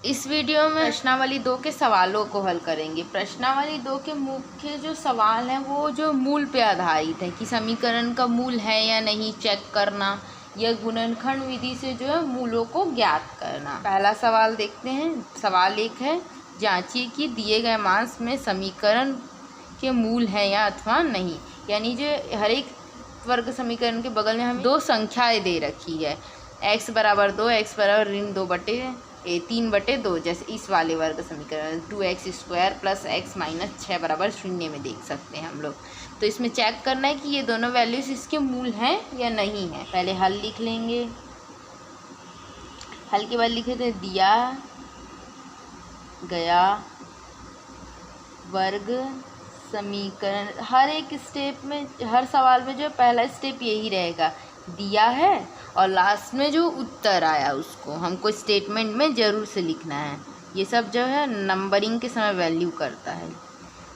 इस वीडियो में प्रश्नावली 2 के सवालों को हल करेंगे। प्रश्नावली 2 के मुख्य जो सवाल हैं वो जो मूल पे आधारित है कि समीकरण का मूल है या नहीं चेक करना, या गुणनखंड विधि से जो है मूलों को ज्ञात करना। पहला सवाल देखते हैं। सवाल 1 है, जांचिए कि दिए गए मान में समीकरण के मूल है या अथवा नहीं। यानी जो हर एक वर्ग समीकरण के बगल में हमें 2 संख्याएं दे रखी है, x बराबर 2, x बराबर ऋण 3/2, जैसे इस वाले वर्ग समीकरण 2x² प्लस x माइनस 6 बराबर 0 में देख सकते हैं हम लोग। तो इसमें चेक करना है कि ये दोनों वैल्यूज इसके मूल हैं या नहीं है। पहले हल लिख लेंगे। हल के बाद लिखे थे दिया गया वर्ग समीकरण। हर एक स्टेप में, हर सवाल में जो पहला स्टेप यही रहेगा, दिया है और लास्ट में जो उत्तर आया उसको हमको स्टेटमेंट में ज़रूर से लिखना है। ये सब जो है नंबरिंग के समय वैल्यू करता है।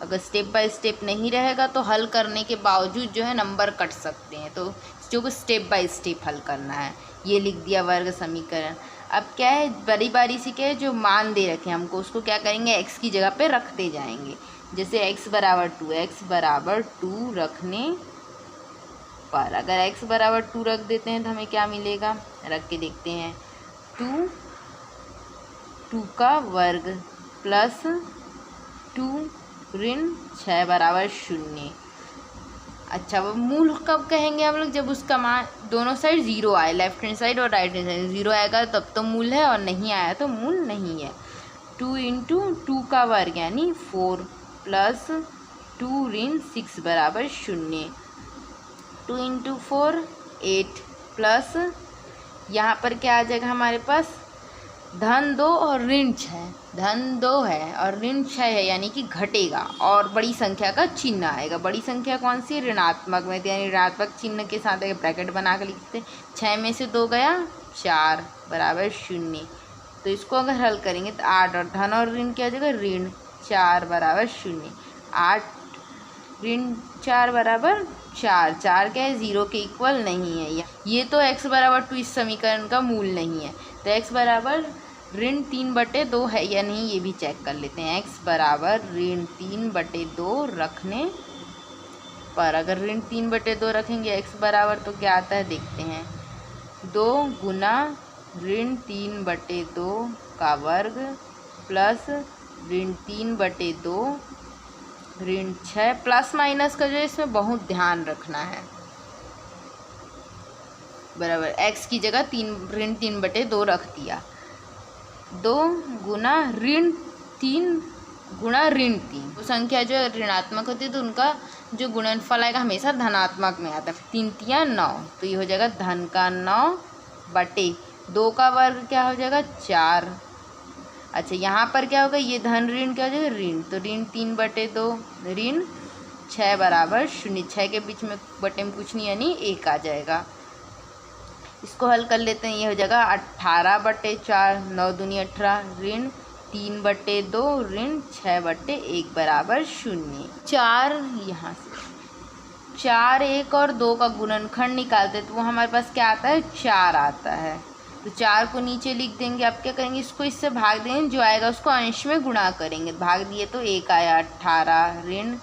अगर स्टेप बाय स्टेप नहीं रहेगा तो हल करने के बावजूद जो है नंबर कट सकते हैं, तो जो स्टेप बाय स्टेप हल करना है। ये लिख दिया वर्ग समीकरण। अब क्या है, बड़ी बारी से क्या है, जो मान दे रखे हमको उसको क्या करेंगे, x की जगह पे रखते जाएंगे। जैसे x बराबर 2 रखने पर अगर x बराबर 2 रख देते हैं तो हमें क्या मिलेगा, रख के देखते हैं। 2 का वर्ग प्लस 2 ऋण 6 बराबर 0। अच्छा, वो मूल कब कहेंगे हम लोग, जब उसका मान दोनों साइड 0 आए, लेफ्ट हैंड साइड और राइट हैंड साइड 0 आएगा तब तो मूल है, और नहीं आया तो मूल नहीं है। 2 × 2 का वर्ग यानी 4 प्लस 2 ऋण 6 बराबर 0। 2 × 4 8 प्लस यहाँ पर क्या आ जाएगा हमारे पास, धन 2 और ऋण 6। धन 2 है और ऋण 6 है, यानी कि घटेगा और बड़ी संख्या का चिन्ह आएगा। बड़ी संख्या कौन सी है, ऋणात्मक में, यानी ऋणात्मक चिन्ह के साथ एक ब्रैकेट बना कर लिखते। 6 में से 2 गया 4 बराबर 0। तो इसको अगर हल करेंगे तो 8 और धन और ऋण क्या हो जाएगा, ऋण 4 बराबर 0। 8 ऋण 4 बराबर 4। 4 क्या है, 0 के इक्वल नहीं है। ये तो x बराबर 2 इस समीकरण का मूल नहीं है। तो x बराबर ऋण 3/2 है या नहीं, ये भी चेक कर लेते हैं। x बराबर ऋण 3/2 रखने पर, अगर ऋण 3/2 रखेंगे x बराबर तो क्या आता है देखते हैं। 2 गुना ऋण 3/2 का वर्ग प्लस ऋण 3/2 ऋण 6। प्लस माइनस का जो है इसमें बहुत ध्यान रखना है, बराबर x की जगह ऋण 3/2 रख दिया। 2 गुना ऋण 3 गुणा ऋण 3। वो संख्या जो ऋणात्मक होती है तो उनका जो गुणनफल आएगा हमेशा धनात्मक में आता है। 3 × 9, तो ये हो जाएगा धन का 9 बटे 2 का वर्ग क्या हो जाएगा 4। अच्छा, यहाँ पर क्या होगा, ये धन ऋण क्या हो जाएगा ऋण, तो ऋण 3/2 ऋण 6 बराबर 0। 6 के बीच में बटे में कुछ नहीं, यानी 1 आ जाएगा। इसको हल कर लेते हैं। ये हो जाएगा 18/4, 9 दूनी 18 ऋण 3/2 ऋण 6/1 बराबर 0। 4 यहाँ से 4, 1 और 2 का गुणनखंड निकालते तो वो हमारे पास क्या आता है, 4 आता है। तो 4 को नीचे लिख देंगे। आप क्या करेंगे, इसको इससे भाग देंगे, जो आएगा उसको अंश में गुणा करेंगे। भाग दिए तो 1 आया, 18 ऋण,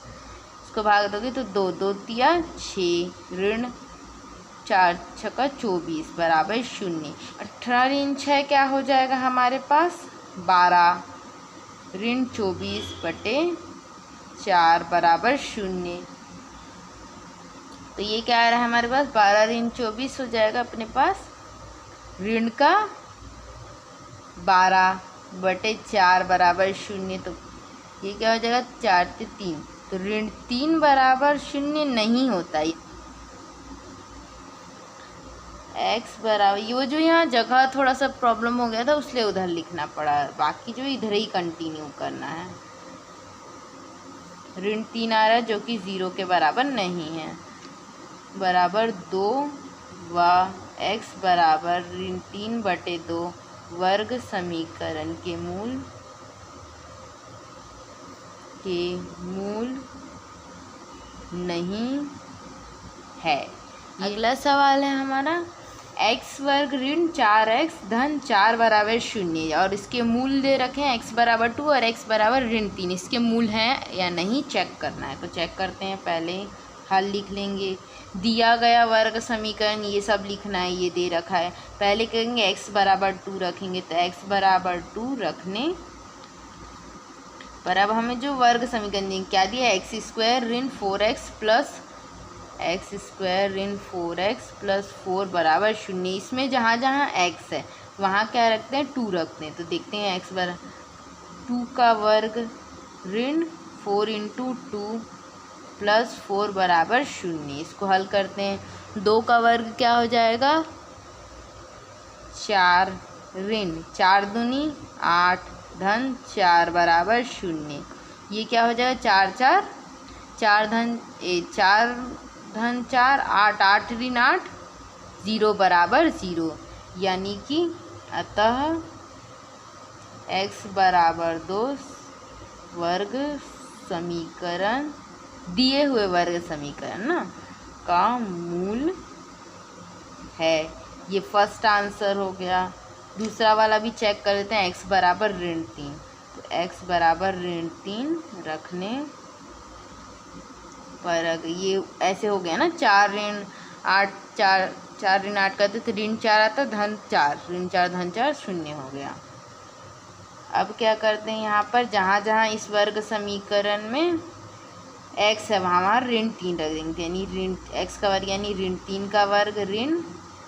इसको भाग दोगे तो 2 2 × 6 ऋण 4 × 24 बराबर 0। 18 ऋण 6 क्या हो जाएगा हमारे पास 12 ऋण 24/4 बराबर 0। तो ये क्या आ रहा है हमारे पास, 12 ऋण 24 हो जाएगा अपने पास ऋण का 12/4 बराबर 0। तो ये क्या हो जाएगा 4 से 3, तो ऋण 3 बराबर 0 नहीं होता। x बराबर, ये जो यहाँ जगह थोड़ा सा प्रॉब्लम हो गया था उसलिए उधर लिखना पड़ा, बाकी जो इधर ही कंटिन्यू करना है। ऋण 3 आ रहा है जो कि 0 के बराबर नहीं है, बराबर 2 व x बराबर ऋण 3/2 वर्ग समीकरण के मूल नहीं है। अगला सवाल है हमारा, एक्स वर्ग ऋण 4x धन 4 बराबर 0 और इसके मूल दे रखे हैं x बराबर 2 और x बराबर ऋण 3। इसके मूल हैं या नहीं चेक करना है, तो चेक करते हैं। पहले हल लिख लेंगे। दिया गया वर्ग समीकरण ये सब लिखना है, ये दे रखा है। पहले कहेंगे x बराबर 2 रखेंगे, तो x बराबर 2 रखने पर अब हमें जो वर्ग समीकरण देंगे क्या दिया, एक्स स्क्वायर ऋण 4x प्लस 4 बराबर 0। इसमें जहाँ जहाँ x है वहाँ क्या रखते हैं, 2 रखते हैं। तो देखते हैं x बराबर 2 का वर्ग ऋण 4 इंटू 2 प्लस 4 बराबर 0। इसको हल करते हैं। 2 का वर्ग क्या हो जाएगा, 4 ऋण 4 दूनी 8 धन 4 बराबर 0। ये क्या हो जाएगा, 4 धन 4 8 8 ऋण 8 0 बराबर 0। यानी कि अतः x बराबर 2 वर्ग समीकरण, दिए हुए वर्ग समीकरण ना का मूल है। ये फर्स्ट आंसर हो गया। दूसरा वाला भी चेक कर लेते हैं। x बराबर ऋण 3, तो x बराबर ऋण 3 रखने पर ये ऐसे हो गया ना, 4 ऋण 8 4 ऋण 8 करते तो ऋण 4 आता, धन 4 ऋण 4 धन 4 0 हो गया। अब क्या करते हैं, यहाँ पर जहाँ जहाँ इस वर्ग समीकरण में x है वहाँ ऋण 3 रख देंगे, यानी ऋण x का वर्ग यानी ऋण 3 का वर्ग ऋण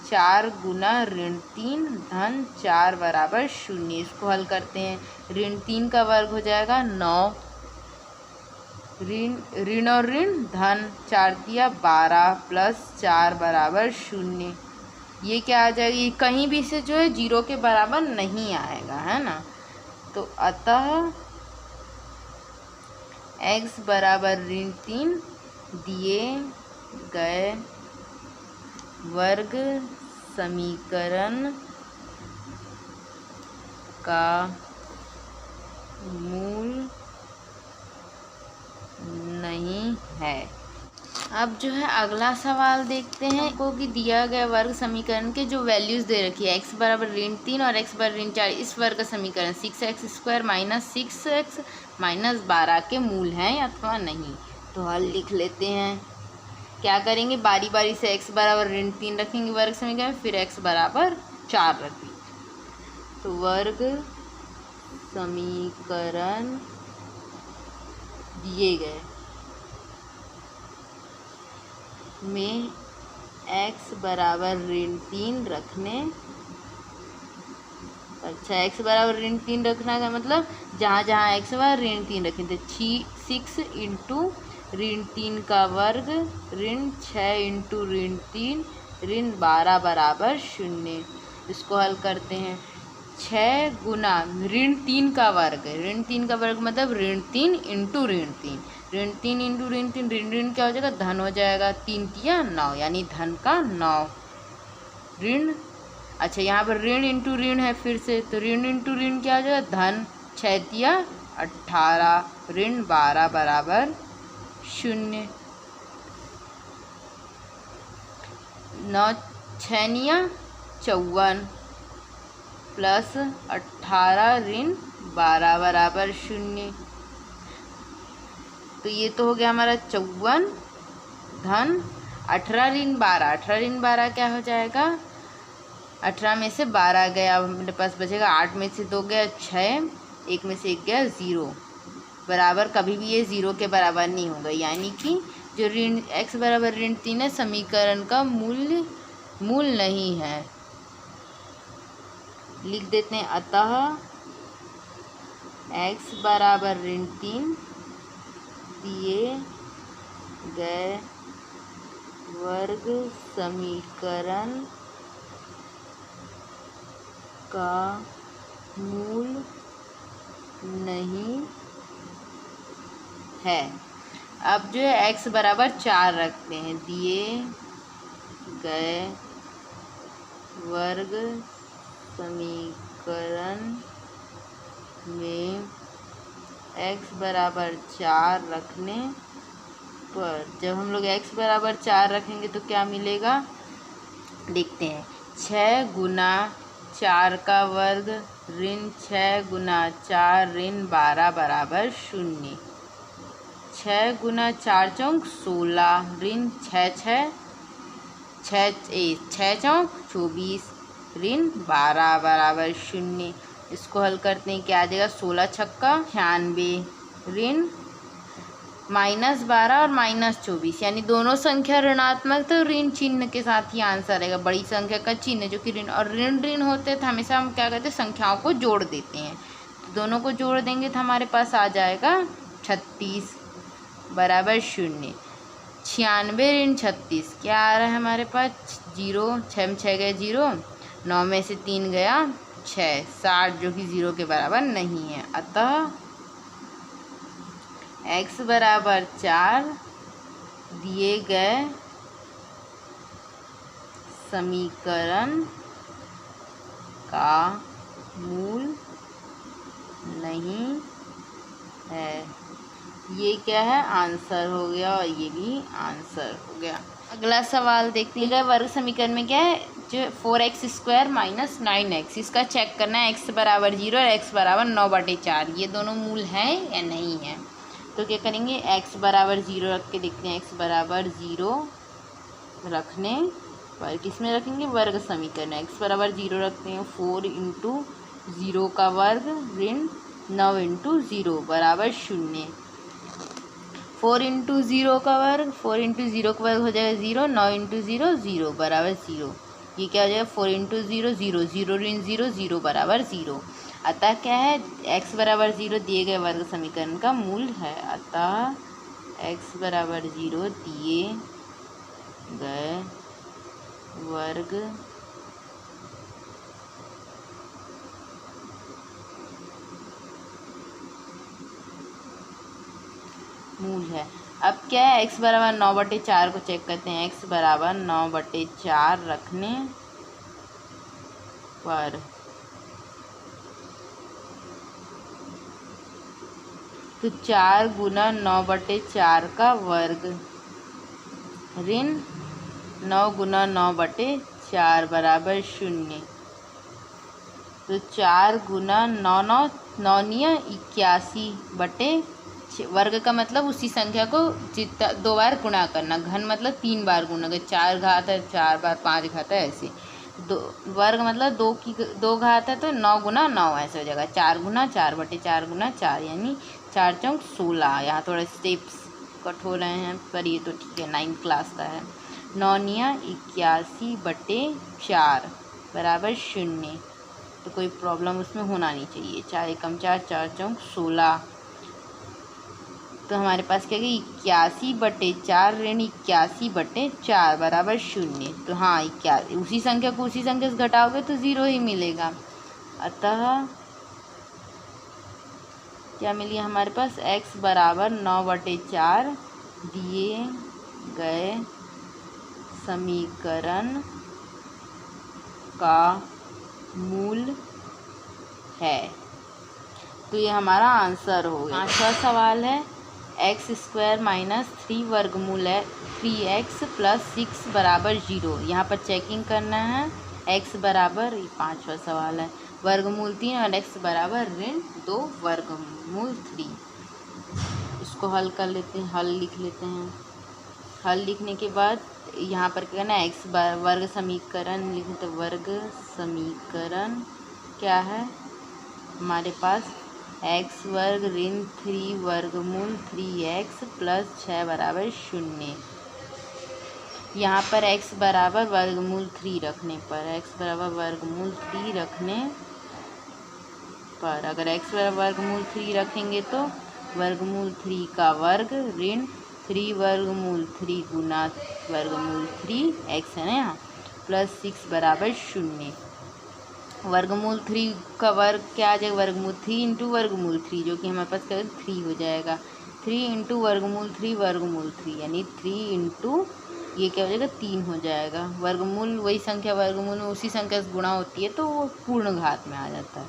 4 गुना ऋण 3 धन 4 बराबर 0। इसको हल करते हैं। ऋण 3 का वर्ग हो जाएगा 9 ऋण और ऋण धन 4 दिया 12 प्लस 4 बराबर 0। ये क्या आ जाएगी, कहीं भी से जो है 0 के बराबर नहीं आएगा, है ना। तो अतः x बराबर ऋण 3 दिए गए वर्ग समीकरण का मूल नहीं है। अब जो है अगला सवाल देखते हैं को कि दिया गया वर्ग समीकरण के जो वैल्यूज़ दे रखी है, x बराबर ऋण 3 और x बराबर ऋण 4, इस वर्ग समीकरण 6x square minus 6x minus 12 के मूल हैं अथवा नहीं। तो हल लिख लेते हैं। क्या करेंगे, बारी बारी से x बराबर ऋण 3 रखेंगे वर्ग समीकरण, फिर x बराबर 4 रखेंगे। तो वर्ग समीकरण दिए गए में x बराबर ऋण 3 रखने, अच्छा x बराबर ऋण 3 रखना का मतलब जहाँ जहाँ x बराबर ऋण 3 रखें, तो 6 इंटू ऋण 3 का वर्ग ऋण 6 इंटू ऋण 3 ऋण 12 बराबर 0। इसको हल करते हैं। 6 गुना ऋण 3 का वर्ग, ऋण 3 का वर्ग मतलब ऋण 3 इंटू ऋण 3, ऋण 3 इंटू ऋण 3, ऋण ऋण क्या हो जाएगा, धन हो जाएगा। 3 तिया 9 यानी धन का 9 ऋण, अच्छा यहाँ पर ऋण इंटू ऋण है फिर से, तो ऋण इंटू ऋण क्या हो जाएगा, धन 6 तिया 18 ऋण 12 बराबर 0। 9 6 54 प्लस 18 ऋण 12 बराबर 0। तो ये तो हो गया हमारा 54 धन 18 ऋण 12, 18 ऋण 12 क्या हो जाएगा, 18 में से 12 गया, अब मेरे पास बचेगा 8 में से 2 गया 6, 1 में से 1 गया 0 बराबर, कभी भी ये 0 के बराबर नहीं होगा। यानी कि जो ऋण x बराबर ऋण 3 है समीकरण का मूल नहीं है। लिख देते हैं। अतः x बराबर ऋण 3 दिए गए वर्ग समीकरण का मूल नहीं है। अब जो है x बराबर 4 रखते हैं। दिए गए वर्ग समीकरण में x बराबर 4 रखने पर जब हम लोग x बराबर 4 रखेंगे तो क्या मिलेगा, देखते हैं। 6 गुना 4 का वर्ग ऋण 6 गुना 4 ऋण 12 बराबर 0। 6 गुना 4 चौक 16 ऋण 6 चौक 24 ऋण 12 बराबर 0। इसको हल करते हैं, क्या आ जाएगा? 16 छक्का 96 ऋण -12 और -24, यानी दोनों संख्या ऋणात्मक, तो ऋण चिन्ह के साथ ही आंसर आएगा। बड़ी संख्या का चिन्ह जो कि ऋण और ऋण होते हैं तो हमेशा हम क्या करते हैं? संख्याओं को जोड़ देते हैं। तो दोनों को जोड़ देंगे तो हमारे पास आ जाएगा 36 बराबर 0। 96 ऋण 36 क्या आ रहा है हमारे पास? 0, 6 में 6 गए 0, 9 में से 3 गया 6, 60 जो कि 0 के बराबर नहीं है। अतः x बराबर 4 दिए गए समीकरण का मूल नहीं है। ये क्या है? आंसर हो गया और ये भी आंसर हो गया। अगला सवाल देखते हैं। वर्ग समीकरण में क्या है? जो 4x² माइनस 9x, इसका चेक करना है। x बराबर 0 और x बराबर 9/4, ये दोनों मूल हैं या नहीं है। तो क्या करेंगे? x बराबर 0 रख के देखते हैं। x बराबर 0 रखने पर किस में रखेंगे? वर्ग समीकरण। x बराबर 0 रखते हैं। 4 इंटू 0 का वर्ग ऋण 9 इंटू 0 बराबर 0। 4 इंटू 0 का वर्ग, 4 इंटू 0 का वर्ग हो जाएगा 0, 9 इंटू 0 0 बराबर 0। ये क्या हो जाएगा? 4 इंटू 0 0, 0 ऋण 0 0 बराबर 0। अतः क्या है? x बराबर 0 दिए गए वर्ग समीकरण का मूल है। अतः x बराबर 0 दिए गए वर्ग मूल है। अब क्या है? x बराबर 9/4 को चेक करते हैं। x बराबर 9/4 रखने पर तो 4 गुना 9/4 का वर्ग ऋण 9 गुना 9/4 बराबर 0। तो 4 गुना 9 81 बटे वर्ग का मतलब उसी संख्या को जितना 2 बार गुणा करना। घन मतलब 3 बार गुणा। अगर 4 घात है 4 बार, 5 घात है ऐसे। वर्ग मतलब 2 घात है तो 9 गुना 9 ऐसे हो जाएगा। 4 गुना 4/4 गुना 4, यानी 4 चौक 16। यहाँ थोड़े स्टेप्स कट हो रहे हैं पर ये तो ठीक है, 9th क्लास का है। 9 81/4 बराबर 0। तो कोई प्रॉब्लम उसमें होना नहीं चाहिए। 4 एकम 4, 4 चौक 16। तो हमारे पास क्या है? 81/4 ऋण 81/4 बराबर 0। तो हाँ, उसी संख्या को उसी संख्या से घटाओगे तो 0 ही मिलेगा। अतः क्या मिली हमारे पास? x बराबर 9/4 दिए गए समीकरण का मूल है। तो ये हमारा आंसर हो गया। 5वां सवाल है। x² माइनस 3 वर्गमूल है 3x प्लस 6 बराबर 0। यहाँ पर चेकिंग करना है। x बराबर, 5वां सवाल है, वर्गमूल 3 और x बराबर ऋण 2 वर्गमूल 3। इसको हल कर लेते हैं, हल लिख लेते हैं। हल लिखने के बाद यहाँ पर क्या करना है? x वर्ग समीकरण लिखें तो वर्ग समीकरण क्या है हमारे पास? x वर्ग ऋण 3 वर्गमूल 3x प्लस 6 बराबर 0। यहाँ पर x बराबर वर्गमूल 3 रखने पर, x बराबर वर्गमूल 3 रखने पर, अगर x बराबर वर्गमूल 3 रखेंगे तो वर्गमूल 3 का वर्ग ऋण 3 वर्गमूल 3 गुना वर्गमूल 3x है ना यहाँ, प्लस 6 बराबर 0। वर्गमूल 3 का वर्ग क्या आ जाएगा? वर्गमूल 3 इंटू वर्गमूल 3, जो कि हमारे पास क्या 3 हो जाएगा। 3 इंटू वर्गमूल 3 वर्गमूल 3, यानी 3 इंटू ये क्या हो जाएगा? 3 हो जाएगा। वर्गमूल वही संख्या वर्गमूल में उसी संख्या से गुणा होती है तो वो पूर्ण घात में आ जाता है।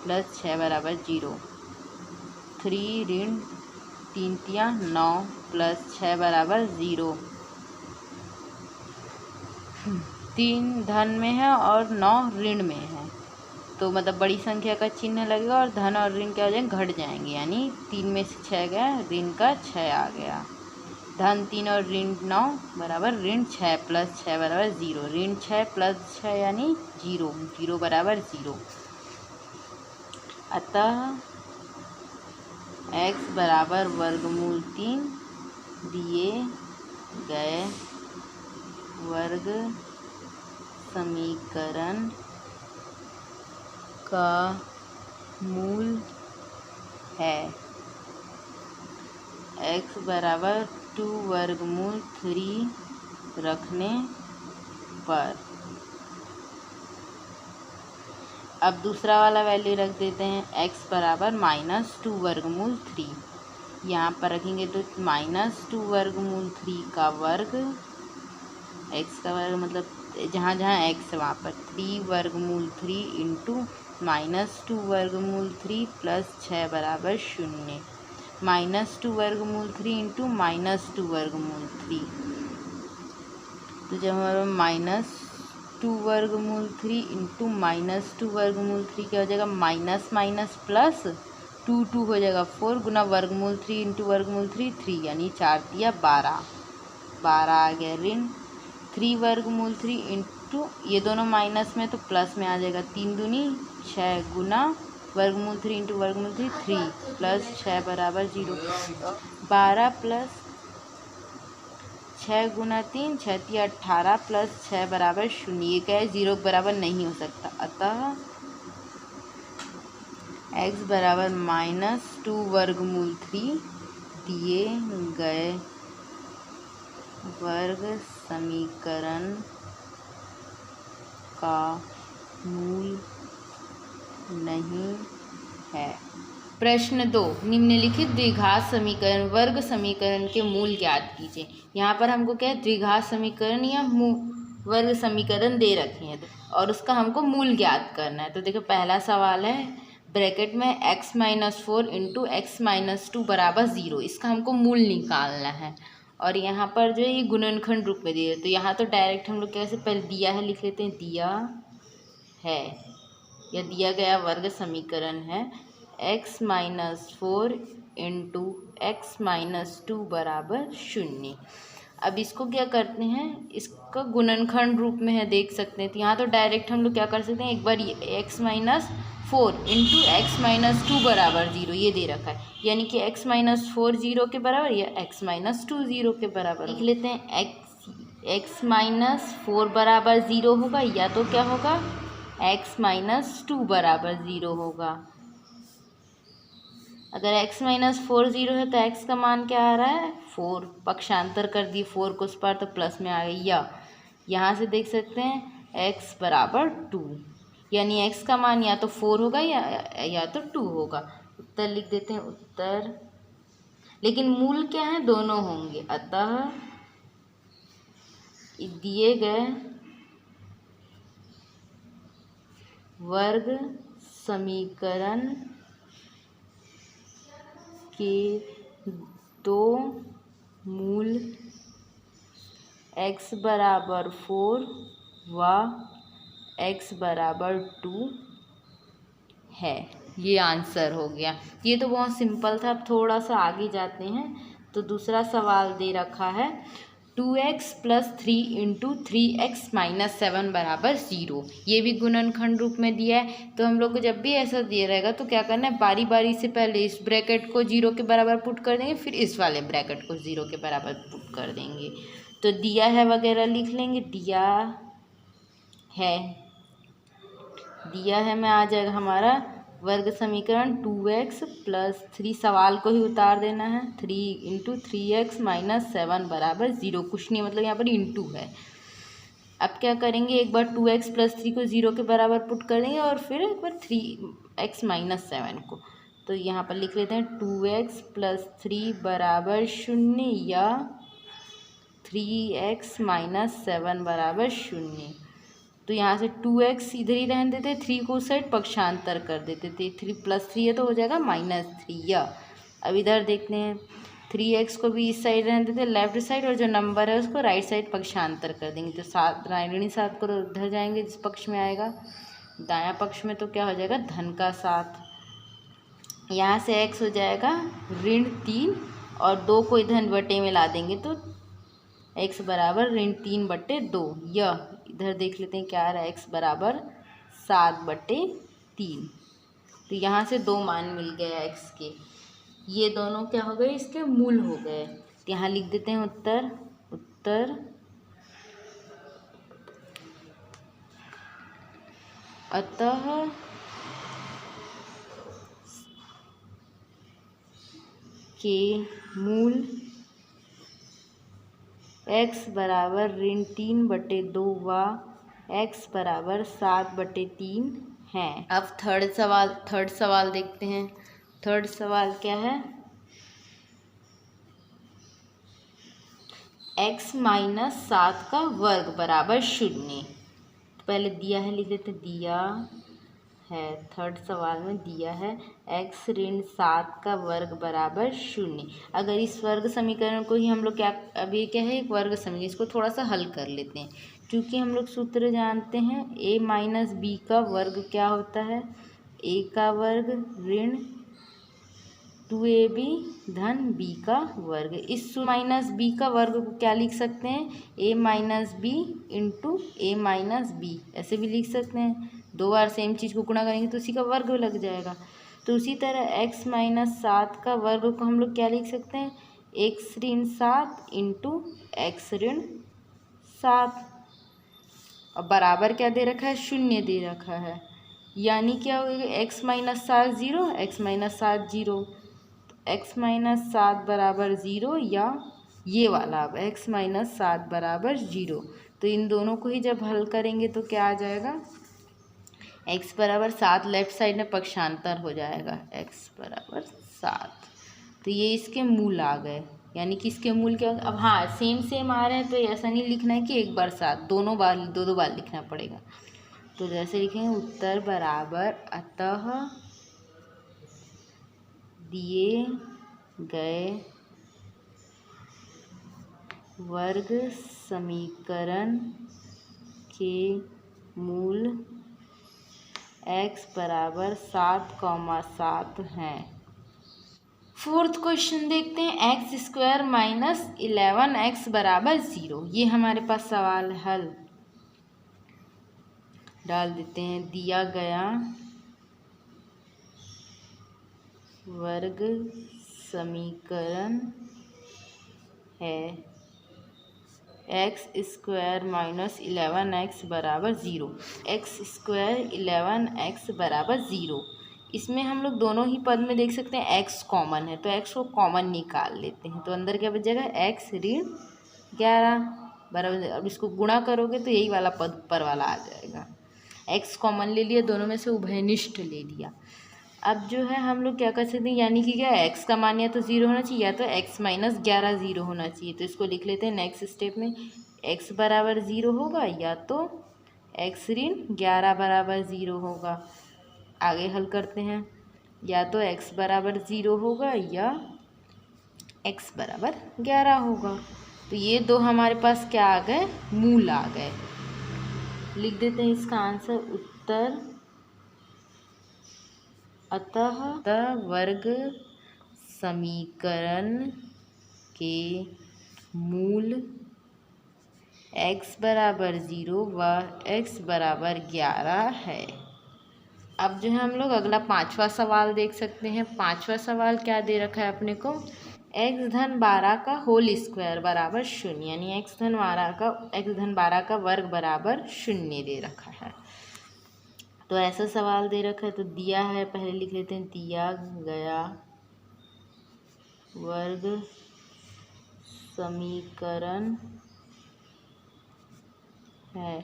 प्लस 6 बराबर 0। 3 ऋण 3 तिया 9 प्लस 6 बराबर 0। 3 धन में है और 9 ऋण में है, तो मतलब बड़ी संख्या का चिन्ह लगेगा और धन और ऋण क्या हो जाएंगे, घट जाएंगे। यानी 3 में से 6 गया, ऋण का 6 आ गया। धन 3 और ऋण 9 बराबर ऋण 6 प्लस 6 बराबर 0। ऋण 6 प्लस 6 यानी 0, 0 बराबर 0। अतः x बराबर वर्गमूल 3 दिए गए वर्ग समीकरण का मूल है। x बराबर 2 वर्गमूल 3 रखने पर। अब दूसरा वाला वैल्यू रख देते हैं, x बराबर -2 वर्गमूल 3। यहाँ पर रखेंगे तो -2 वर्गमूल 3 का वर्ग, x का वर्ग मतलब जहाँ जहाँ x है वहाँ पर 3 वर्गमूल 3 इंटू -2 वर्गमूल 3 प्लस 6 बराबर 0। -2 वर्गमूल 3 इंटू -2 वर्गमूल 3, तो जब हमारा -2 वर्गमूल 3 इंटू -2 वर्गमूल 3 क्या हो जाएगा, माइनस माइनस प्लस 2 हो जाएगा 4 गुना वर्गमूल 3 इंटू वर्गमूल 3 3, यानी 4 दिया 12, 12 आ गया ऋण। 3 वर्गमूल 3 इंटू, ये दोनों माइनस में तो प्लस में आ जाएगा, 3 दूनी 6 गुना वर्गमूल 3 इंटू वर्गमूल 3 3 प्लस 6 बराबर 0। 12 प्लस 6 गुना 3 6 18 प्लस 6 बराबर 0। ये क्या है, 0 बराबर नहीं हो सकता। अतः x बराबर -2 वर्गमूल 3 दिए गए वर्ग समीकरण का मूल नहीं है। प्रश्न 2, निम्नलिखित द्विघात समीकरण वर्ग समीकरण के मूल ज्ञात कीजिए। यहाँ पर हमको क्या है, द्विघात समीकरण या वर्ग समीकरण दे रखे हैं और उसका हमको मूल ज्ञात करना है। तो देखो पहला सवाल है, ब्रैकेट में x-4 इंटू x-2 बराबर 0, इसका हमको मूल निकालना है। और यहाँ पर जो है ये गुणनखंड रूप में दिया है, तो यहाँ तो डायरेक्ट हम लोग कैसे पहले दिया है लिख लेते हैं, दिया है या दिया गया वर्ग समीकरण है x-4 इंटू x-2 बराबर 0। अब इसको क्या करते हैं, इसका गुणनखंड रूप में है, देख सकते हैं। तो यहाँ तो डायरेक्ट हम लोग क्या कर सकते हैं, एक बार x-4 इंटू x-2 बराबर 0 ये दे रखा है, यानी कि x-4 0 के बराबर या x-2 0 के बराबर लिख लेते हैं। x-4 बराबर 0 होगा या तो क्या होगा, x-2 बराबर 0 होगा। अगर x-4 0 है तो x का मान क्या आ रहा है, 4, पक्षांतर कर दिए 4 को उस पार तो प्लस में आ गई, या यहाँ से देख सकते हैं x बराबर 2, यानी x का मान या तो 4 होगा या तो 2 होगा। उत्तर लिख देते हैं, उत्तर, लेकिन मूल क्या है, दोनों होंगे। अतः दिए गए वर्ग समीकरण के दो मूल x बराबर 4 व x बराबर 2 है। ये आंसर हो गया। ये तो बहुत सिंपल था। अब थोड़ा सा आगे जाते हैं तो दूसरा सवाल दे रखा है 2x plus 3 into 3x minus 7 बराबर 0। ये भी गुणनखंड रूप में दिया है। तो हम लोग को जब भी ऐसा दिया रहेगा तो क्या करना है, बारी बारी से पहले इस ब्रैकेट को 0 के बराबर पुट कर देंगे, फिर इस वाले ब्रैकेट को 0 के बराबर पुट कर देंगे। तो दिया है वगैरह लिख लेंगे, दिया है में आ जाएगा हमारा वर्ग समीकरण 2x प्लस 3, सवाल को ही उतार देना है, 3 इंटू 3x माइनस 7 बराबर 0, कुछ नहीं मतलब यहाँ पर इंटू है। अब क्या करेंगे, एक बार 2x प्लस 3 को 0 के बराबर पुट कर देंगे और फिर एक बार 3x माइनस 7 को, तो यहाँ पर लिख लेते हैं 2x प्लस 3 बराबर 0 या 3x माइनस 7 बराबर 0। तो यहाँ से 2x इधर ही रहने देते, 3 को उस साइड पक्षांतर कर देते थे, 3 प्लस 3 है तो हो जाएगा -3 या। अब इधर देखते हैं 3x को भी इस साइड रहने देते लेफ्ट साइड, और जो नंबर है उसको राइट साइड पक्षांतर कर देंगे। तो 7 ऋण 7 को उधर जाएंगे जिस पक्ष में आएगा, दायां पक्ष में, तो क्या हो जाएगा धन का 7। यहाँ से x हो जाएगा ऋण 3 और 2 को इधर बटे में ला देंगे तो x बराबर ऋण 3/2। यह इधर देख लेते हैं क्या आ रहा है, x बराबर 7/3। तो यहाँ से 2 मान मिल गए x के, ये दोनों क्या हो गए, इसके मूल हो गए। तो यहाँ लिख देते हैं उत्तर अतः के मूल x बराबर ऋण 3/2 व x बराबर 7/3 है। अब थर्ड सवाल देखते हैं। थर्ड सवाल क्या है, x - 7 का वर्ग बराबर 0। तो पहले दिया है, लिख देते दिया है, थर्ड सवाल में दिया है x ऋण 7 का वर्ग बराबर 0। अगर इस वर्ग समीकरण को ही हम लोग क्या, अब ये क्या है एक वर्ग समीकरण, इसको थोड़ा सा हल कर लेते हैं। क्योंकि हम लोग सूत्र जानते हैं a - b का वर्ग क्या होता है, a का वर्ग ऋण 2ab धन b का वर्ग। इस -b का वर्ग को क्या लिख सकते हैं, a - b into a - b, ऐसे भी लिख सकते हैं। 2 बार सेम चीज़ को गुणा करेंगे तो उसी का वर्ग लग जाएगा। तो उसी तरह x - 7 का वर्ग को हम लोग क्या लिख सकते हैं, x ऋण 7 इंटू x ऋण 7। अब बराबर क्या दे रखा है, 0 दे रखा है, यानी क्या होगा x - 7 0, x - 7 0, x - 7 बराबर 0, या ये वाला अब x - 7 बराबर 0। तो इन दोनों को ही जब हल करेंगे तो क्या आ जाएगा, x बराबर 7 लेफ्ट साइड में पक्षांतर हो जाएगा, x बराबर 7। तो ये इसके मूल आ गए, यानी कि इसके मूल क्या। अब हाँ सेम आ रहे हैं तो ऐसा नहीं लिखना है कि एक बार 7, दोनों बार दो बार लिखना पड़ेगा। तो जैसे लिखेंगे उत्तर बराबर अतः दिए गए वर्ग समीकरण के मूल x बराबर 7,7 हैं। फोर्थ क्वेश्चन देखते हैं, x² - 11x बराबर 0। ये हमारे पास सवाल हल डाल देते हैं। दिया गया वर्ग समीकरण है x² - 11x बराबर 0। x² 11x बराबर 0। इसमें हम लोग दोनों ही पद में देख सकते हैं x कॉमन है, तो x को कॉमन निकाल लेते हैं। तो अंदर क्या बच जाएगा, x ऋण 11 बराबर, अब इसको गुणा करोगे तो यही वाला पद ऊपर वाला आ जाएगा। x कॉमन ले लिया, दोनों में से उभयनिष्ठ ले लिया। अब जो है हम लोग क्या कर सकते हैं, यानी कि क्या x का मान या तो 0 होना चाहिए या तो x - 11 0 होना चाहिए। तो इसको लिख लेते हैं नेक्स्ट स्टेप में, x बराबर 0 होगा या तो x ऋण 11 बराबर 0 होगा। आगे हल करते हैं, या तो x बराबर 0 होगा या x बराबर 11 होगा। तो ये दो हमारे पास क्या आ गए, मूल आ गए। लिख देते हैं इसका आंसर, उत्तर अतः वर्ग समीकरण के मूल x बराबर 0 व x बराबर 11 है। अब जो है हम लोग अगला 5वां सवाल देख सकते हैं। 5वां सवाल क्या दे रखा है अपने को, x धन 12 का होल स्क्वायर बराबर 0, यानी x धन 12 का वर्ग बराबर 0 दे रखा है। तो ऐसा सवाल दे रखा है, तो दिया है, पहले लिख लेते हैं, दिया गया वर्ग समीकरण है,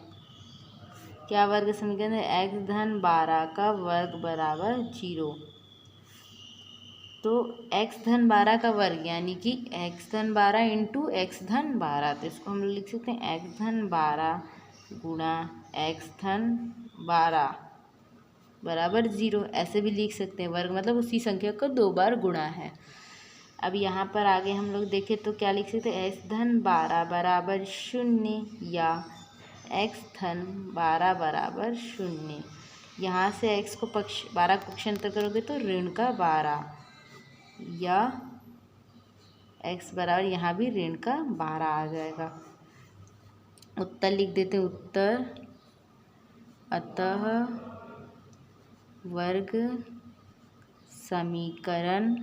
क्या वर्ग समीकरण है, x धन 12 का वर्ग बराबर 0। तो x धन 12 का वर्ग यानी कि x धन 12 इंटू x धन 12, तो इसको हम लिख सकते हैं x धन 12 गुणा x धन 12 बराबर 0, ऐसे भी लिख सकते हैं। वर्ग मतलब उसी संख्या को 2 बार गुणा है। अब यहाँ पर आगे हम लोग देखें तो क्या लिख सकते हैं, x धन 12 बराबर 0 या x धन 12 बराबर 0। यहाँ से x को 12 को पक्षांतर करोगे तो ऋण का 12 या x बराबर यहाँ भी ऋण का 12 आ जाएगा। उत्तर लिख देते हैं, उत्तर अतः वर्ग समीकरण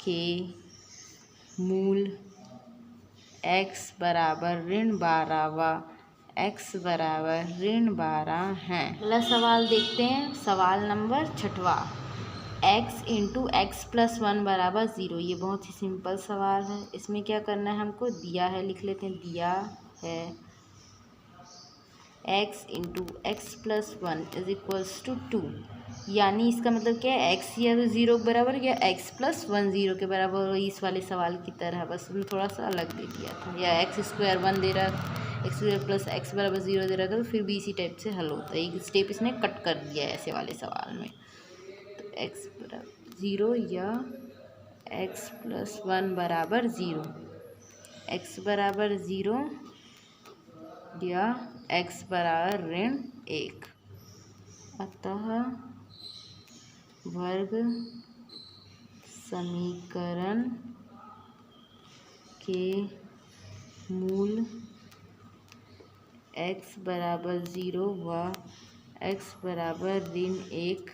के मूल x बराबर ऋण 12 व x बराबर ऋण 12 हैं। अगला सवाल देखते हैं, सवाल नंबर 6वां, x इंटू एक्स प्लस 1 बराबर 0। ये बहुत ही सिंपल सवाल है। इसमें क्या करना है, हमको दिया है, लिख लेते हैं, दिया है x into x plus 1 is equals to 2। यानी इसका मतलब क्या है, x या तो 0 के बराबर या x प्लस 1 0 के बराबर हो, इस वाले सवाल की तरह, बस उसमें थोड़ा सा अलग दे दिया था। या x स्क्वायर 1 दे रहा, x स्क्वायर प्लस x बराबर 0 दे रहा था, तो फिर भी इसी टाइप से हल होता है। एक स्टेप इसने कट कर दिया है ऐसे वाले सवाल में। तो x बराबर 0 या x प्लस 1 बराबर 0, x बराबर 0 या x बराबर ऋण 1। अतः वर्ग समीकरण के मूल x बराबर 0 व x बराबर ऋण 1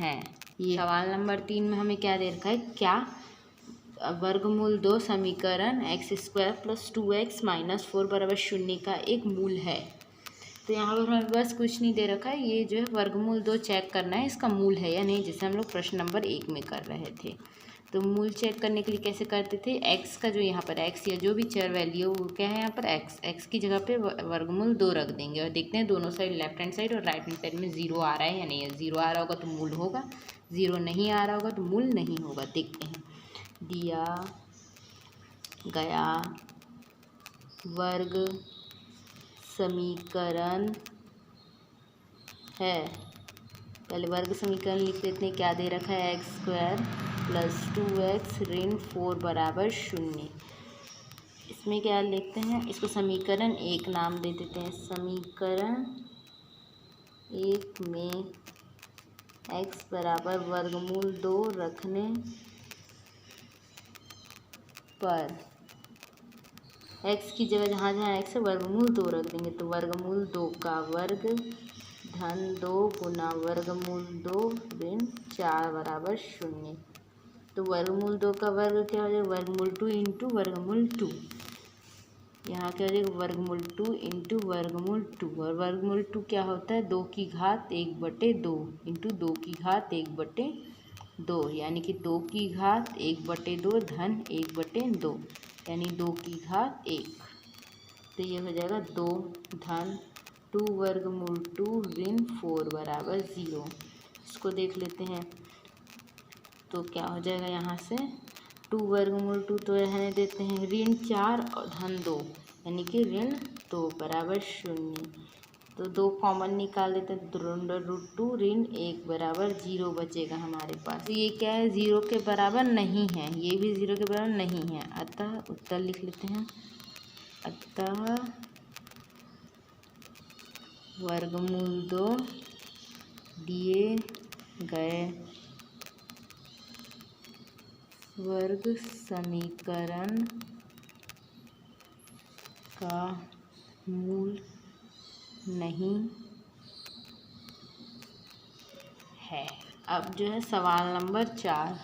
हैं। ये सवाल नंबर 3 में हमें क्या दे रखा है, क्या वर्गमूल 2 समीकरण x square plus 2x minus 4 बराबर 0 का एक मूल है। तो यहाँ पर हमें बस कुछ नहीं दे रखा है, ये जो है वर्गमूल 2 चेक करना है इसका मूल है या नहीं, जैसे हम लोग प्रश्न नंबर 1 में कर रहे थे। तो मूल चेक करने के लिए कैसे करते थे, x का जो यहाँ पर x या जो भी चर वैल्यू वो क्या है, यहाँ पर x की जगह पे वर्गमूल 2 रख देंगे और देखते हैं दोनों साइड लेफ्ट हैंड साइड और राइट हैंड साइड में 0 आ रहा है या नहीं है। 0 आ रहा होगा तो मूल होगा, 0 नहीं आ रहा होगा तो मूल नहीं होगा। देखते हैं, दिया गया वर्ग समीकरण है, पहले वर्ग समीकरण लिख लेते हैं, क्या दे रखा है, एक्स स्क्वायर प्लस 2x ऋण 4 बराबर 0। इसमें क्या लिखते हैं, इसको समीकरण 1 नाम दे देते हैं। समीकरण 1 में x बराबर वर्गमूल 2 रखने पर x की जगह जहाँ जहाँ x है वर्गमूल 2 रख देंगे, तो वर्गमूल 2 का वर्ग धन 2 गुना वर्गमूल 2 ऋण 4 बराबर 0। तो वर्गमूल 2 का वर्ग क्या हो जाएगा, वर्गमूल 2 इंटू वर्गमूल 2। यहाँ क्या हो जाएगा, वर्गमूल 2 इंटू वर्गमूल 2, और वर्गमूल 2 क्या होता है, 2 की घात 1/2 इंटू 2 की घात 1/2, यानी कि 2 की घात 1/2 धन 1/2, यानी 2 की घात 1। तो ये हो जाएगा 2 धन 2 वर्गमूल 2 ऋण 4 बराबर 0। इसको देख लेते हैं, तो क्या हो जाएगा, यहाँ से 2 वर्गमूल 2 तो रहने देते हैं, ऋण 4 और धन 2 यानी कि ऋण 2 बराबर 0। तो 2 कॉमन निकाल देते हैं, √2 ऋण 1 बराबर 0 बचेगा हमारे पास। तो ये क्या है, 0 के बराबर नहीं है, ये भी 0 के बराबर नहीं है। अतः उत्तर लिख लेते हैं, अतः वर्गमूल 2 दिए गए वर्ग समीकरण का मूल नहीं है। अब जो है सवाल नंबर 4,